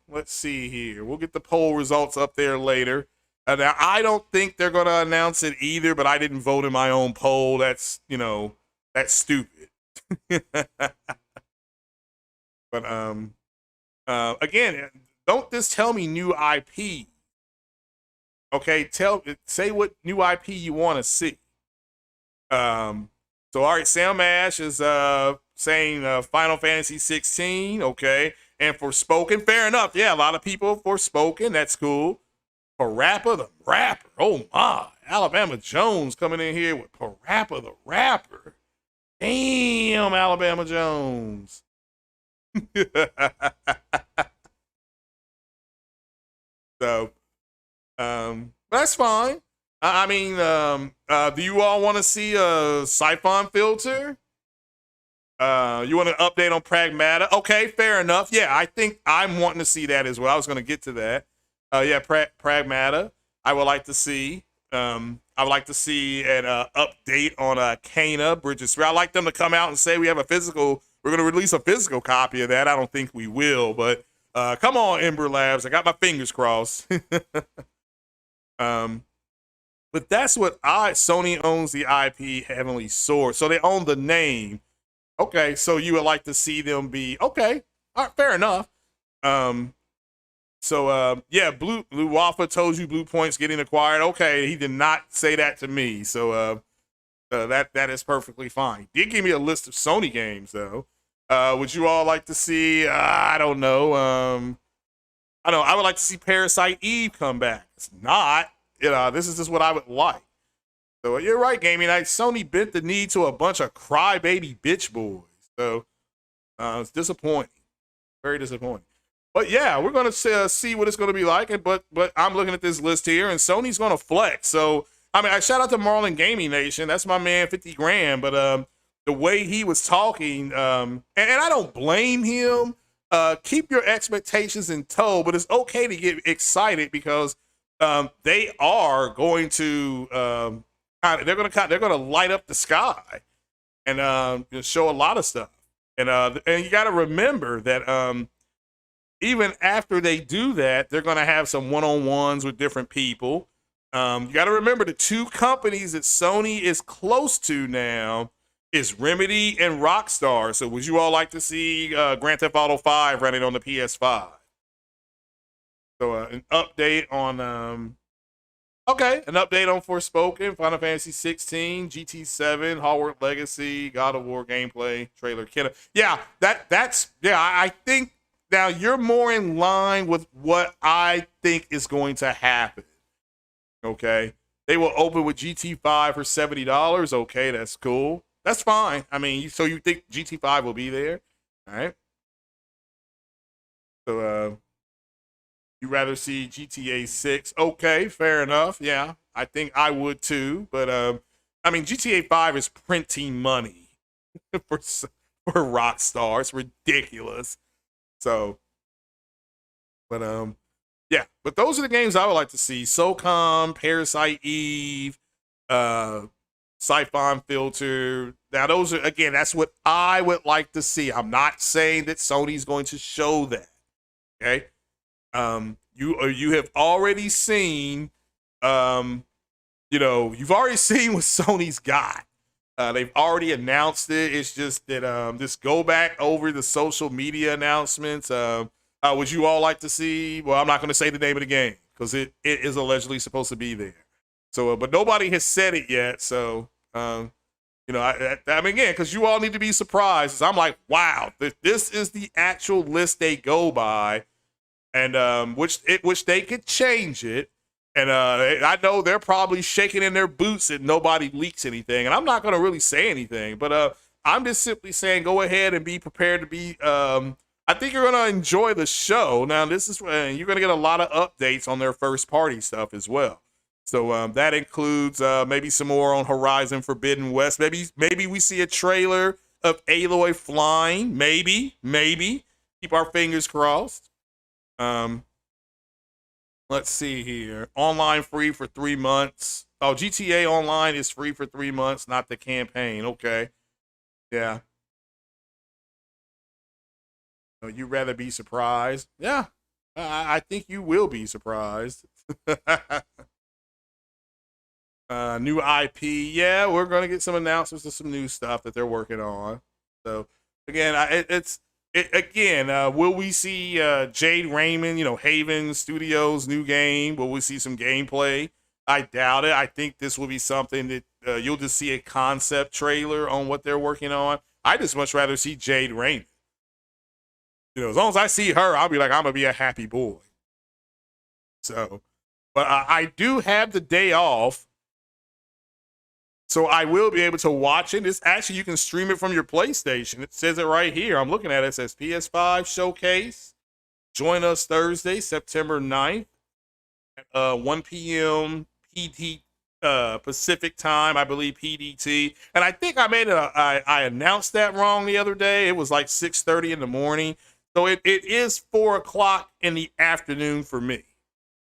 let's see here. We'll get the poll results up there later. Now I don't think they're gonna announce it either, but I didn't vote in my own poll. That's stupid. But again, don't just tell me new IP. Okay, say what new IP you want to see. So, all right, Sam Ash is saying Final Fantasy 16, okay. And Forspoken, fair enough. Yeah, a lot of people Forspoken, that's cool. Parappa the Rapper, oh my. Alabama Jones coming in here with Parappa the Rapper. Damn, Alabama Jones. So, that's fine. I mean, do you all want to see a Siphon filter? You want an update on Pragmata? Okay, fair enough. Yeah, I think I'm wanting to see that as well. I was going to get to that. Pragmata. I would like to see. I would like to see an update on Cana Bridges. I like them to come out and say we have a physical. We're going to release a physical copy of that. I don't think we will, but come on, Ember Labs. I got my fingers crossed. But that's what Sony owns the IP Heavenly Sword. So they own the name. Okay, so you would like to see them be okay. All right, fair enough. Blue Waffle told you Blue Point's getting acquired. Okay, he did not say that to me. So that is perfectly fine. He did give me a list of Sony games though. Would you all like to see I don't know. I would like to see Parasite Eve come back. It's not. This is just what I would like. So you're right, Gaming Night. Sony bent the knee to a bunch of crybaby bitch boys. So it's disappointing. Very disappointing. But yeah, we're going to see what it's going to be like. But I'm looking at this list here, and Sony's going to flex. So, I mean, I shout out to Marlon Gaming Nation. That's my man, 50 grand. But the way he was talking, and I don't blame him. Keep your expectations in tow, but it's okay to get excited because they are going to they're going to light up the sky and show a lot of stuff. And you got to remember that even after they do that, they're going to have some one-on-ones with different people. You got to remember the two companies that Sony is close to now is Remedy and Rockstar. So would you all like to see Grand Theft Auto 5 running on the PS5? So an update on an update on Forspoken, Final Fantasy 16, GT7, Hogwarts Legacy, God of War gameplay trailer. I think now you're more in line with what I think is going to happen. Okay, they will open with GT5 for $70. Okay, that's cool. That's fine. I mean, so you think GT5 will be there? All right. So you rather see GTA 6? Okay, fair enough. Yeah, I think I would too. But I mean, GTA 5 is printing money for Rockstar. It's ridiculous. So, but yeah. But those are the games I would like to see: SOCOM, Parasite Eve, Siphon Filter. Now, those are, again, that's what I would like to see. I'm not saying that Sony's going to show that. Okay. You have already seen, you've already seen what Sony's got. They've already announced it. It's just that just go back over the social media announcements. Would you all like to see? Well, I'm not going to say the name of the game because it is allegedly supposed to be there. So, but nobody has said it yet. So, I mean, again, because you all need to be surprised. I'm like, wow, this is the actual list they go by. And which they could change it, and I know they're probably shaking in their boots that nobody leaks anything, and I'm not going to really say anything, but I'm just simply saying go ahead and be prepared to be. I think you're going to enjoy the show. Now, this is you're going to get a lot of updates on their first party stuff as well. So that includes maybe some more on Horizon Forbidden West. Maybe we see a trailer of Aloy flying. Maybe keep our fingers crossed. Let's see here. Online free for 3 months. Oh, GTA Online is free for 3 months, not the campaign. Okay. Yeah. Oh, you'd rather be surprised? Yeah. I think you will be surprised. New IP. Yeah, we're going to get some announcements of some new stuff that they're working on. So, again, will we see Jade Raymond, Haven Studios' new game? Will we see some gameplay? I doubt it. I think this will be something that you'll just see a concept trailer on what they're working on. I just much rather see Jade Raymond. As long as I see her, I'll be like, I'm going to be a happy boy. So, but I do have the day off. So I will be able to watch it. It's actually, you can stream it from your PlayStation. It says it right here. I'm looking at it. It says PS5 Showcase. Join us Thursday, September 9th at 1 p.m. PT Pacific time, I believe PDT. And I think I announced that wrong the other day. It was like 6:30 in the morning. So it is 4 o'clock in the afternoon for me.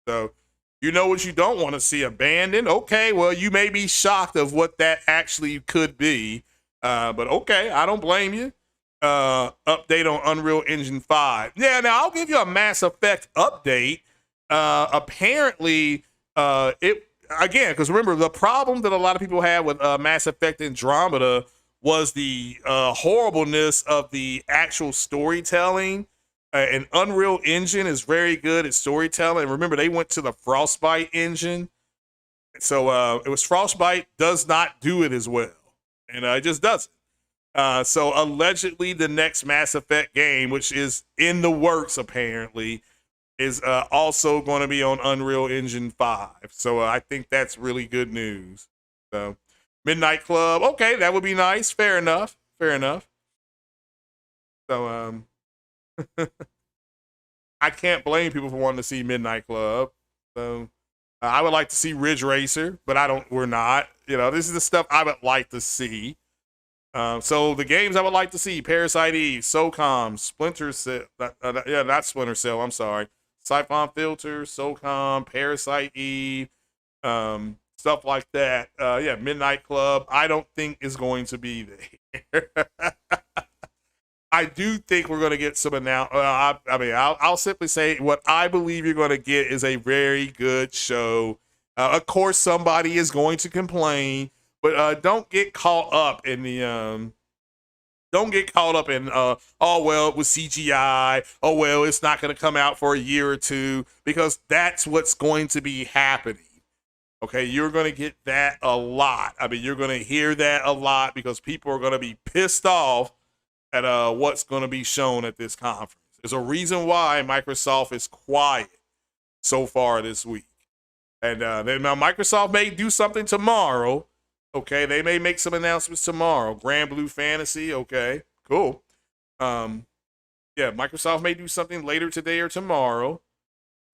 So what you don't want to see, abandoned. Okay, well, you may be shocked of what that actually could be. But okay, I don't blame you. Update on Unreal Engine 5. Yeah, now I'll give you a Mass Effect update. Apparently, because remember, the problem that a lot of people had with Mass Effect Andromeda was the horribleness of the actual storytelling. And Unreal Engine is very good at storytelling. Remember, they went to the Frostbite engine. So it was Frostbite does not do it as well. And it just doesn't. So allegedly the next Mass Effect game, which is in the works apparently, is also going to be on Unreal Engine 5. So I think that's really good news. So Midnight Club. Okay, that would be nice. Fair enough. So I can't blame people for wanting to see Midnight Club. So I would like to see Ridge Racer, but we're not. This is the stuff I would like to see. So the games I would like to see: Parasite Eve, SOCOM, Splinter Cell. Not Splinter Cell. I'm sorry. Siphon Filter, SOCOM, Parasite Eve, stuff like that. Midnight Club. I don't think is going to be there. I do think we're going to get some I'll simply say what I believe you're going to get is a very good show. Of course, somebody is going to complain, but don't get caught up in the don't get caught up in oh well, it was CGI. Oh well, it's not going to come out for a year or two, because that's what's going to be happening. Okay, you're going to get that a lot. I mean, you're going to hear that a lot because people are going to be pissed off at what's going to be shown at this conference. There's a reason why Microsoft is quiet so far this week. And then now Microsoft may do something tomorrow. Okay, they may make some announcements tomorrow. Grand Blue Fantasy, okay, cool. Yeah, Microsoft may do something later today or tomorrow.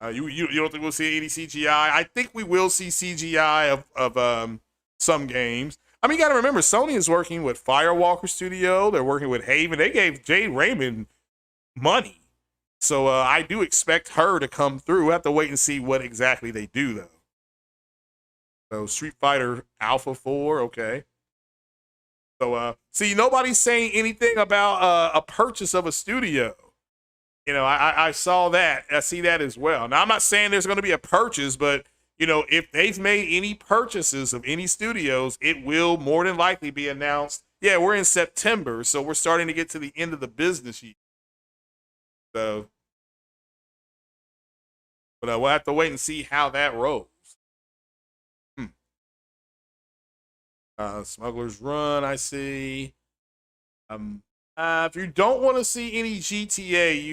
You don't think we'll see any CGI? I think we will see CGI of some games. I mean, you got to remember, Sony is working with Firewalker Studio. They're working with Haven. They gave Jade Raymond money. So I do expect her to come through. We'll have to wait and see what exactly they do, though. So Street Fighter Alpha 4, okay. So, see, nobody's saying anything about a purchase of a studio. You know, I saw that. I see that as well. Now, I'm not saying there's going to be a purchase, but, you know, if they've made any purchases of any studios, it will more than likely be announced. Yeah, we're in September, so we're starting to get to the end of the business year. So, but we'll have to wait and see how that rolls. Smuggler's Run, I see. If you don't want to see any GTA,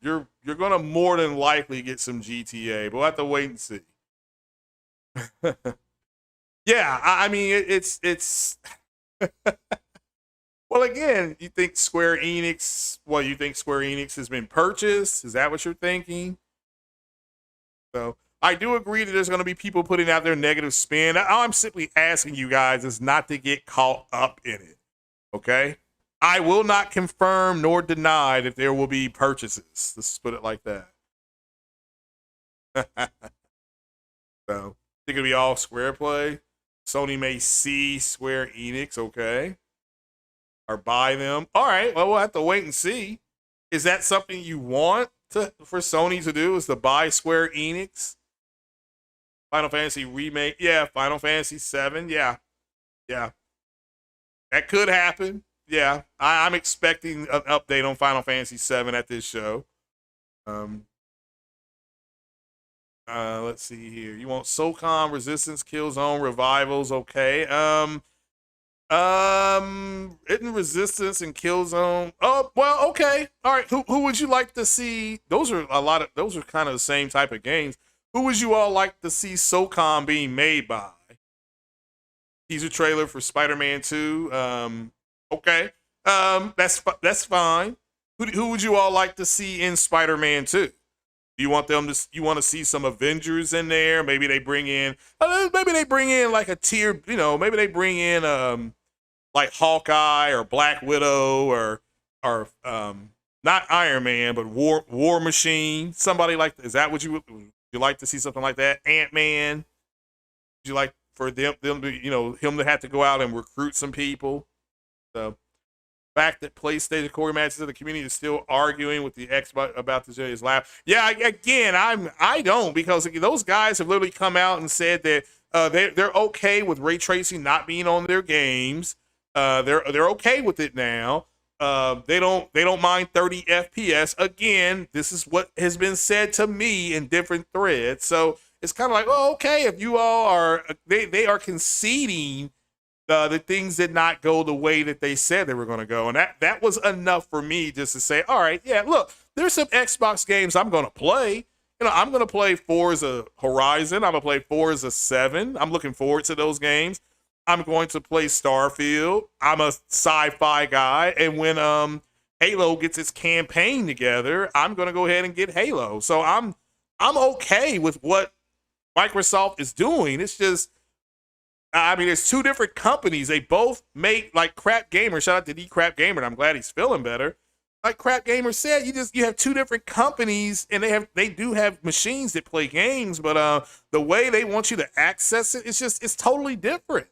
you're gonna more than likely get some GTA, but we'll have to wait and see. Yeah, I mean it's well, again, you think Square Enix? What, you think Square Enix has been purchased? Is that what you're thinking? So I do agree that there's going to be people putting out their negative spin. All I'm simply asking you guys is not to get caught up in it. Okay? I will not confirm nor deny that there will be purchases. Let's put it like that. So, think it'll be all Square play. Sony may see Square Enix, okay, or buy them. All right, well, we'll have to wait and see. Is that something you want for Sony to do, is to buy Square Enix? Final Fantasy Remake, yeah. Final Fantasy 7, yeah. That could happen. Yeah, I'm expecting an update on Final Fantasy 7 at this show. Let's see here. You want SOCOM, Resistance, Killzone, Revivals, okay. Isn't Resistance and Killzone? Oh, well, okay. All right. Who would you like to see? Those are kind of the same type of games. Who would you all like to see SOCOM being made by? Teaser trailer for Spider-Man 2. Okay. That's fine. Who would you all like to see in Spider-Man 2? You want to see some Avengers in there? Maybe they bring in like a tier, maybe they bring in like Hawkeye or Black Widow or not Iron Man, but War Machine. Somebody like, is that what you like to see, something like that? Ant-Man. Would you like for them to, him to have to go out and recruit some people? So, fact that PlayStation core matches of the community is still arguing with the Xbox about this is loud. Yeah, again, I don't, because those guys have literally come out and said that they're okay with ray tracing not being on their games. They're okay with it now. They don't mind 30 FPS. Again, this is what has been said to me in different threads. So it's kind of like, oh, okay, if you all are, they are conceding the things did not go the way that they said they were going to go. And that was enough for me just to say, all right, yeah, look, there's some Xbox games I'm going to play. I'm going to play Forza Horizon. I'm going to play Forza 7. I'm looking forward to those games. I'm going to play Starfield. I'm a sci-fi guy. And when Halo gets its campaign together, I'm going to go ahead and get Halo. So I'm okay with what Microsoft is doing. It's just, there's two different companies. They both make, like, Crap Gamer. Shout out to D Crap Gamer. And I'm glad he's feeling better. Like Crap Gamer said, you have two different companies, and they do have machines that play games, but the way they want you to access it, it's totally different.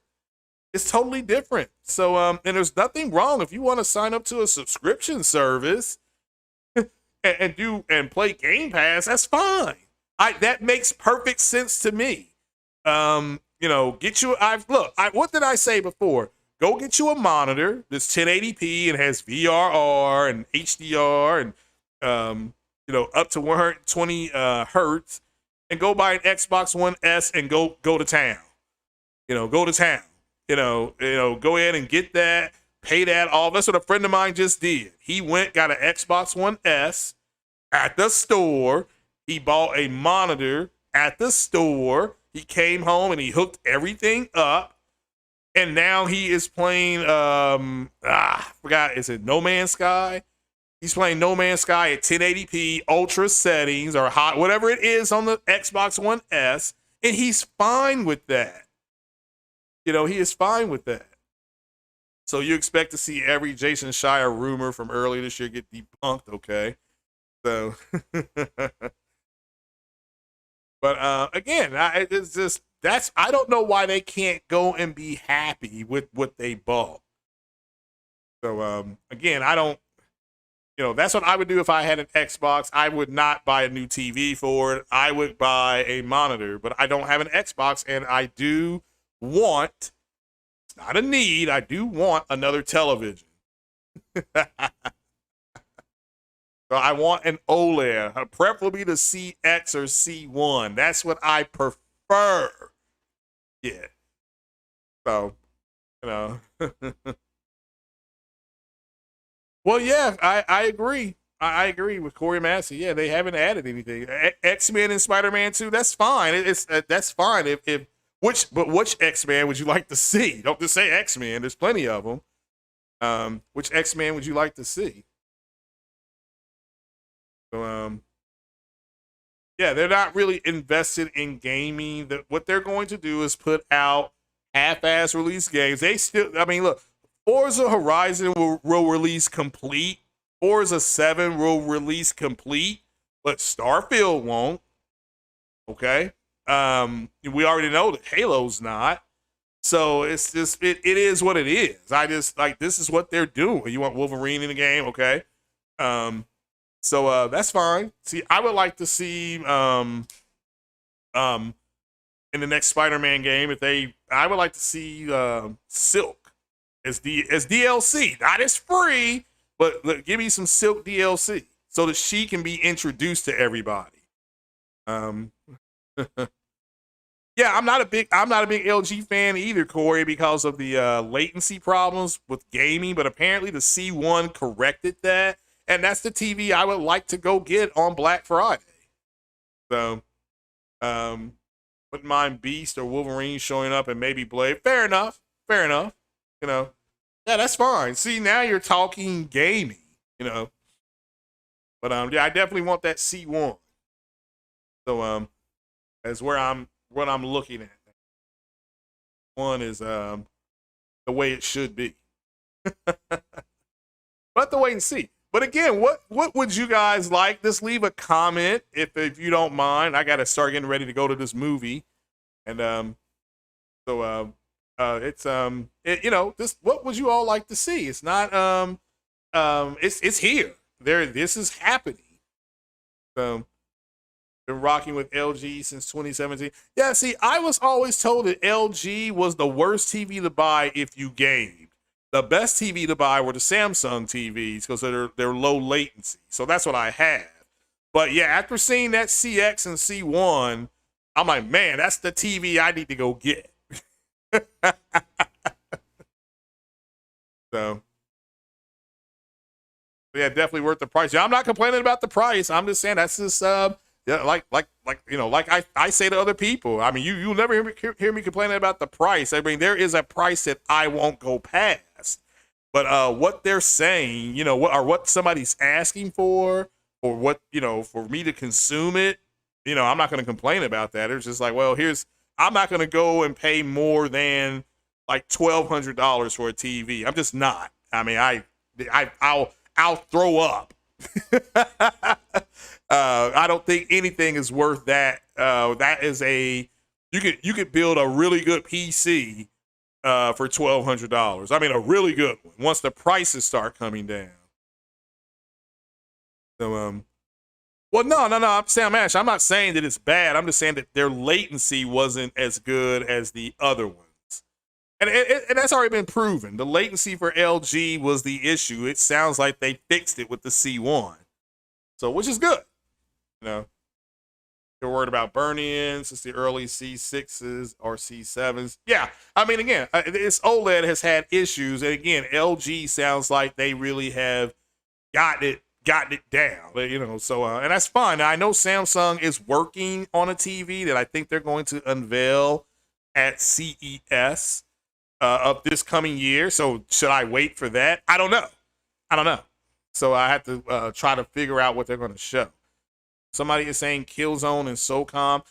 It's totally different. So and there's nothing wrong if you want to sign up to a subscription service and play Game Pass, that's fine. That makes perfect sense to me. Get you. What did I say before? Go get you a monitor that's 1080p and has VRR and HDR and up to 120 hertz, and go buy an Xbox One S and go to town. Go to town. Go ahead and get that. Pay that off. That's what a friend of mine just did. He got an Xbox One S at the store. He bought a monitor at the store. He came home and he hooked everything up. And now he is playing, is it No Man's Sky? He's playing No Man's Sky at 1080p, ultra settings, or hot, whatever it is on the Xbox One S. And he's fine with that. He is fine with that. So you expect to see every Jason Schreier rumor from earlier this year get debunked, okay? So, but again, it's just I don't know why they can't go and be happy with what they bought. So again, I don't. That's what I would do if I had an Xbox. I would not buy a new TV for it. I would buy a monitor, but I don't have an Xbox, and I do want. It's not a need. I do want another television. So I want an OLED, preferably the CX or C1. That's what I prefer. Yeah. So, Well, yeah, I agree. I agree with Corey Massey. Yeah, they haven't added anything. X-Men and Spider-Man 2, that's fine. That's fine. Which X-Men would you like to see? Don't just say X-Men. There's plenty of them. Which X-Men would you like to see? So, yeah, they're not really invested in gaming. What they're going to do is put out half-ass release games. Look, Forza Horizon will release complete. Forza 7 will release complete, but Starfield won't. Okay? We already know that Halo's not. So it's just, it is what it is. This is what they're doing. You want Wolverine in the game? Okay. So that's fine. See, I would like to see in the next Spider-Man game, I would like to see Silk as DLC. Not as free, but give me some Silk DLC so that she can be introduced to everybody. Yeah, I'm not a big LG fan either, Corey, because of the latency problems with gaming. But apparently the C1 corrected that, and that's the TV I would like to go get on Black Friday. So, wouldn't mind Beast or Wolverine showing up and maybe Blade. Fair enough. Yeah, that's fine. See, now you're talking gaming. But yeah, I definitely want that C1. So that's what I'm looking at. One is the way it should be. But to wait and see. But again, what would you guys like? Just leave a comment if you don't mind. I gotta start getting ready to go to this movie. And it's this, what would you all like to see? It's not it's here. This is happening. Been rocking with LG since 2017. Yeah, see, I was always told that LG was the worst TV to buy if you gamed. The best TV to buy were the Samsung TVs because they're low latency. So that's what I had. But yeah, after seeing that CX and C1, I'm like, man, that's the TV I need to go get. So yeah, definitely worth the price. Yeah, I'm not complaining about the price. I'm just saying that's just yeah, like I say to other people. I mean, you'll never hear me complaining about the price. I mean, there is a price that I won't go past. But what they're saying, what somebody's asking for, or what, for me to consume it, I'm not going to complain about that. It's just like, well, I'm not going to go and pay more than like $1,200 for a TV. I'm just not. I mean, I'll throw up. I don't think anything is worth that. That is you could build a really good PC for $1,200. I mean, a really good one once the prices start coming down. So, well, no. I'm Sam Ash. I'm not saying that it's bad. I'm just saying that their latency wasn't as good as the other ones. And that's already been proven. The latency for LG was the issue. It sounds like they fixed it with the C1. So, which is good. You know, they're worried about burn-ins. It's the early C6s or C7s. Yeah, I mean, again, this OLED has had issues. And again, LG sounds like they really have gotten it down. You know, so, and that's fine. Now, I know Samsung is working on a TV that I think they're going to unveil at CES. Of this coming year. So should I wait for that? I don't know. So I have to try to figure out what they're going to show. Somebody is saying Killzone and SOCOM.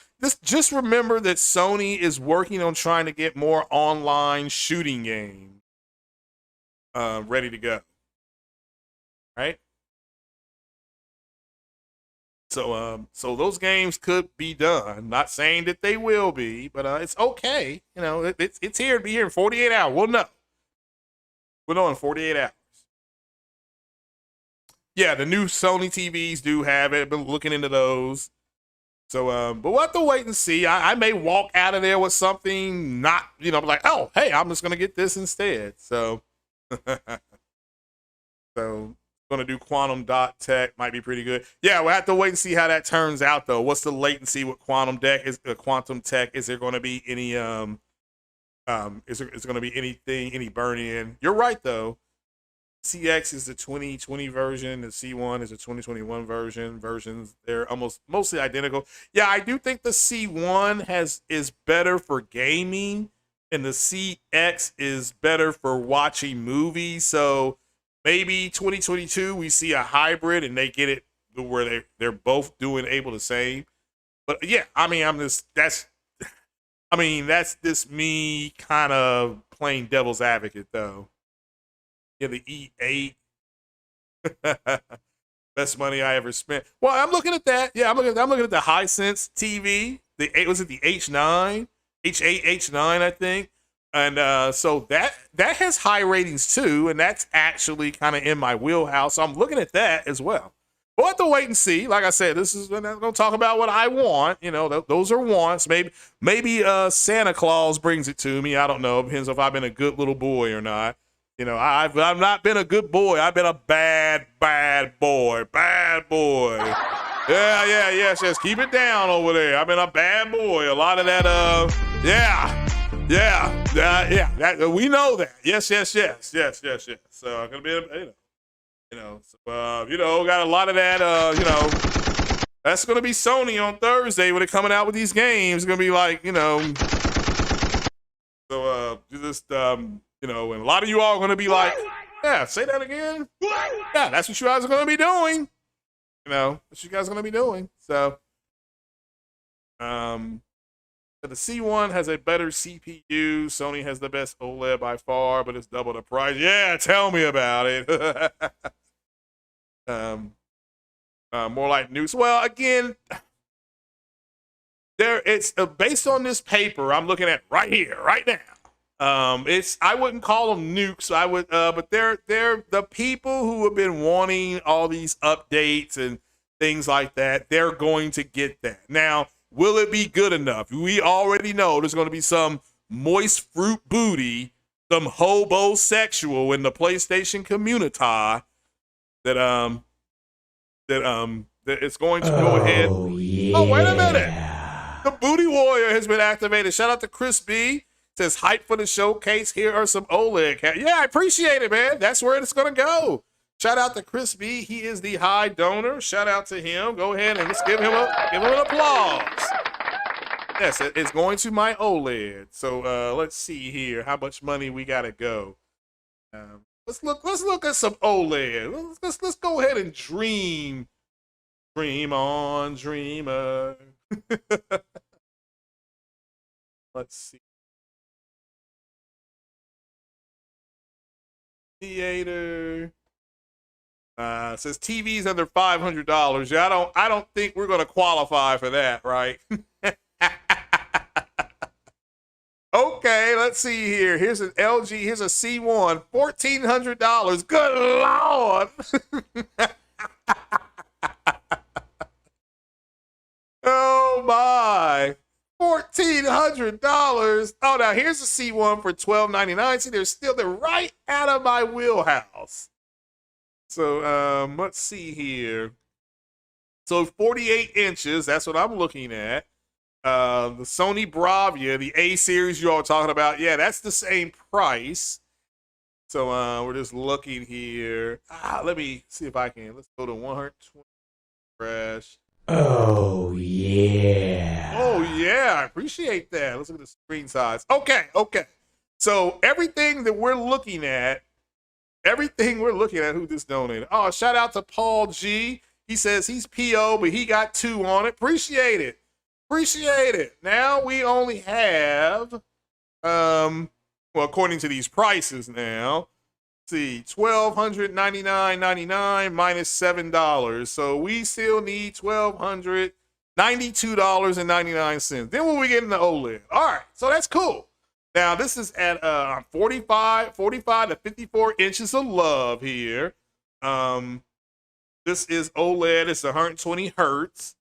Just remember that Sony is working on trying to get more online shooting games ready to go. Right? So those games could be done. Not saying that they will be, but it's okay. You know, it's here to be here in 48 hours. We'll know. We'll know in 48 hours. Yeah, the new Sony TVs do have it. I've been looking into those. So, but we'll have to wait and see. I may walk out of there with something not, you know, like, oh, hey, I'm just going to get this instead. So, so going to do quantum dot tech, might be pretty good. Yeah, we'll have to wait and see how that turns out, though. What's the latency with quantum tech? Quantum tech? Is there going to be any is there going to be any burn in? You're right, though. CX is the 2020 version. The C1 is the 2021 version. Versions, they're mostly identical. Yeah, I do think the C1 is better for gaming, and the CX is better for watching movies. So maybe 2022 we see a hybrid and they get it where they're both able the same. But yeah, I mean, that's just me kind of playing devil's advocate, though. Yeah, the E8. Best money I ever spent. Well, I'm looking at that. Yeah, I'm looking at the Hisense TV. Was it the H9? H8, H9, I think. And so that has high ratings too, and that's actually kind of in my wheelhouse. So I'm looking at that as well. We'll have to wait and see. Like I said, this is going to talk about what I want. You know, those are wants. Maybe Santa Claus brings it to me. I don't know. Depends if I've been a good little boy or not. You know, I've not been a good boy. I've been a bad boy. Bad boy. Yeah. Yes. Keep it down over there. I've been a bad boy. A lot of that. Yeah. That, we know that. Yes. So I'm gonna be, got a lot of that. That's gonna be Sony on Thursday when they're coming out with these games. It's gonna be like, so just and a lot of you all are gonna be like, yeah, say that again. Yeah, that's what you guys are gonna be doing. That's what you guys are gonna be doing. So, the C1 has a better CPU. Sony has the best OLED by far, but it's double the price. Yeah, tell me about it. More like news. Well, again, it's based on this paper I'm looking at right here, right now. I wouldn't call them nukes. I would, but they're the people who have been wanting all these updates and things like that. They're going to get that. Now, will it be good enough? We already know there's going to be some moist fruit booty, some hobosexual in the PlayStation community that it's going to go ahead. Yeah. Oh, wait a minute. The Booty Warrior has been activated. Shout out to Chris B. Says, hype for the showcase. Here are some OLED. Yeah, I appreciate it, man. That's where it's going to go. Shout out to Chris B. He is the high donor. Shout out to him. Go ahead and let's give him an applause. Yes, it's going to my OLED. So let's see here. How much money we got to go? Let's look at some OLED. Let's go ahead and dream. Dream on, dreamer. Let's see. Theater. Says TVs under $500. Yeah, I don't think we're gonna qualify for that, right? Okay, let's see here. Here's an LG. Here's a C1, $1,400. Good Lord. Oh my. $1,400. Oh, now here's a C1 for $12.99. See, they're right out of my wheelhouse. So let's see here. So 48 inches, that's what I'm looking at. The Sony Bravia, the A series you all talking about, yeah, that's the same price. So we're just looking here. Let me see if I can. Let's go to 120 fresh. Oh yeah. Oh yeah, I appreciate that. Let's look at the screen size. Okay. So everything we're looking at, who this donated. Oh, shout out to Paul G. He says he's PO, but he got 2 on it. Appreciate it. Now we only have, well, according to these prices now, see, $1,299.99 minus $7. So we still need $1,292.99. Then when we get in the OLED. All right, so that's cool. Now this is at 45 to 54 inches of love here. This is OLED. It's 120 hertz.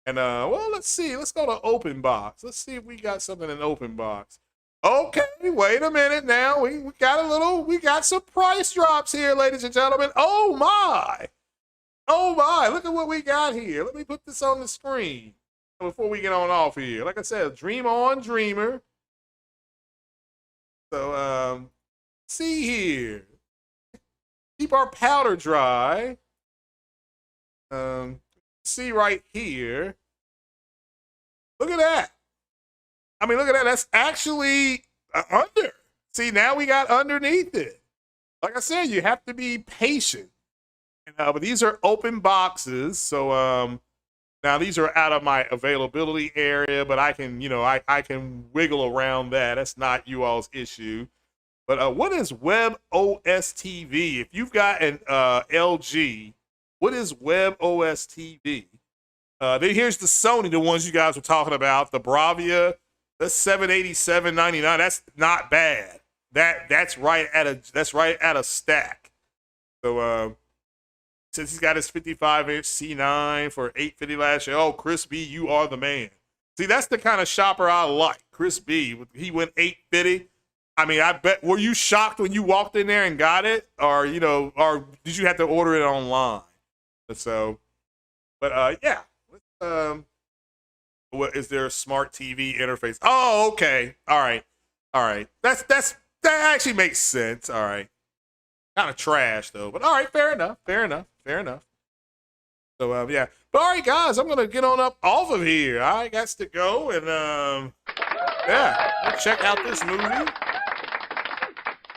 And well, let's see. Let's go to open box. Let's see if we got something in open box. Okay, wait a minute now. We got some price drops here, ladies and gentlemen. Oh my, look at what we got here. Let me put this on the screen before we get on off here. Like I said, dream on, dreamer. So see here. Keep our powder dry. See right here. Look at that. I mean, look at that. That's actually under. See, now we got underneath it. Like I said, you have to be patient. But these are open boxes. So now these are out of my availability area, but I can, I can wiggle around that. That's not you all's issue. But what is Web OS TV? If you've got an LG, what is Web OS TV? Here's the Sony, the ones you guys were talking about, the Bravia. That's $787.99. That's not bad. That's right at a stack. So since he's got his 55-inch C9 for $850 last year, oh, Chris B, you are the man. See, that's the kind of shopper I like. Chris B, he went $850. I mean, I bet, were you shocked when you walked in there and got it, or or did you have to order it online? So, but yeah. What is there a smart TV interface? Oh, okay. All right. That actually makes sense. All right. Kind of trash though, but all right. Fair enough. So yeah. But all right, guys, I'm gonna get on up off of here. I got to go and yeah, I'll check out this movie.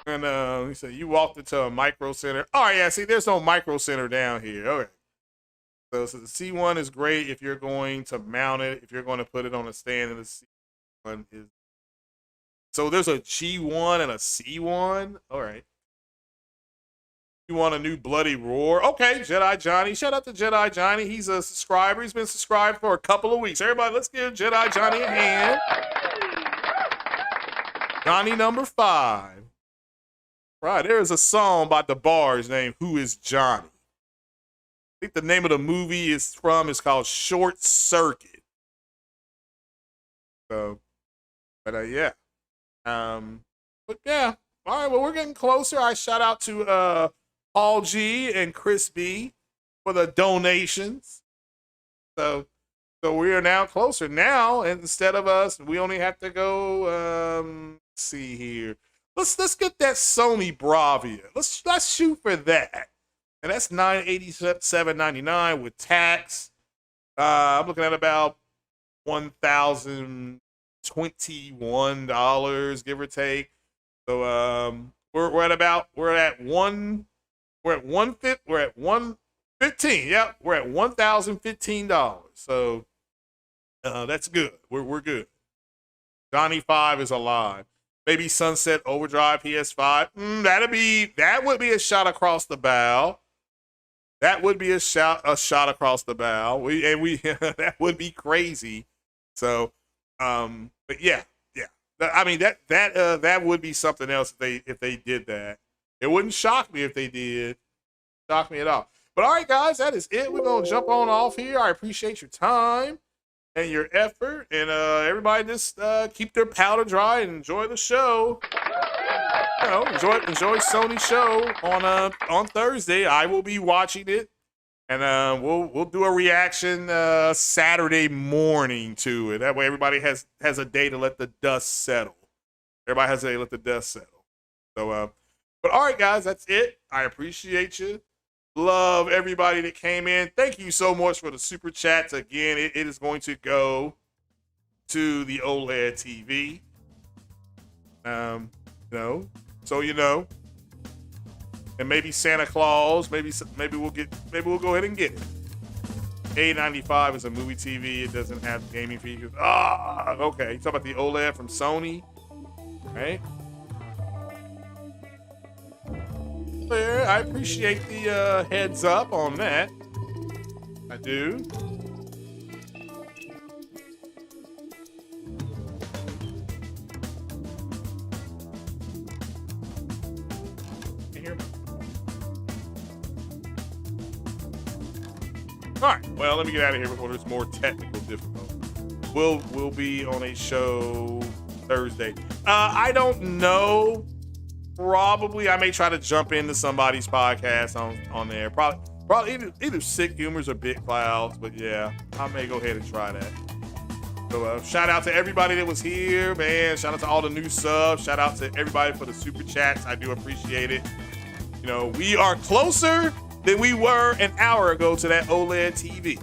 And he said you walked into a micro center. All right, yeah. See, there's no micro center down here. Okay. So the C1 is great if you're going to mount it, if you're going to put it on a stand, and the C1 is. So there's a G1 and a C1. All right. You want a new Bloody Roar? Okay, Jedi Johnny. Shout out to Jedi Johnny. He's a subscriber. He's been subscribed for a couple of weeks. Everybody, let's give Jedi Johnny a hand. Johnny number 5. Right, there is a song by the Bars named "Who Is Johnny." I think the name of the movie is called Short Circuit. So, but yeah. But yeah. All right, well, we're getting closer. I shout out to Paul G and Chris B for the donations. So we are now closer. Now, instead of us, we only have to go let's see here. Let's get that Sony Bravia. Let's shoot for that. And that's $987.99 with tax. I'm looking at about $1,021, give or take. So we're at 115. Yep, we're at $1,015. So that's good. We're good. Johnny 5 is alive. Maybe Sunset Overdrive PS5. That would be a shot across the bow. That would be a shot across the bow. That would be crazy. So, but yeah. I mean that would be something else if they did that. It wouldn't shock me if they did. Shock me at all. But all right, guys, that is it. We're gonna jump on off here. I appreciate your time and your effort, and everybody just keep their powder dry and enjoy the show. You know, enjoy Sony show on Thursday. I will be watching it, and we'll do a reaction Saturday morning to it. That way, everybody has a day to let the dust settle. Everybody has a day to let the dust settle. So, but all right, guys, that's it. I appreciate you. Love everybody that came in. Thank you so much for the super chats. Again, it is going to go to the OLED TV. So you know, and maybe Santa Claus. Maybe we'll go ahead and get it. $8.95 is a movie TV. It doesn't have gaming features. Okay. You talking about the OLED from Sony, right? There, I appreciate the heads up on that. I do. All right. Well, let me get out of here before there's more technical difficulties. We'll be on a show Thursday. I don't know. Probably I may try to jump into somebody's podcast on there. Probably either Sick Humors or Big Clouds. But yeah, I may go ahead and try that. So shout out to everybody that was here, man. Shout out to all the new subs. Shout out to everybody for the super chats. I do appreciate it. You know, we are closer than we were an hour ago to that OLED TV.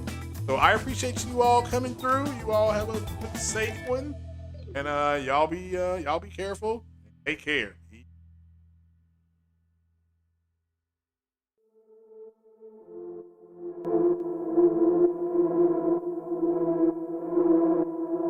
So I appreciate you all coming through. You all have a safe one, and y'all be careful. Take care.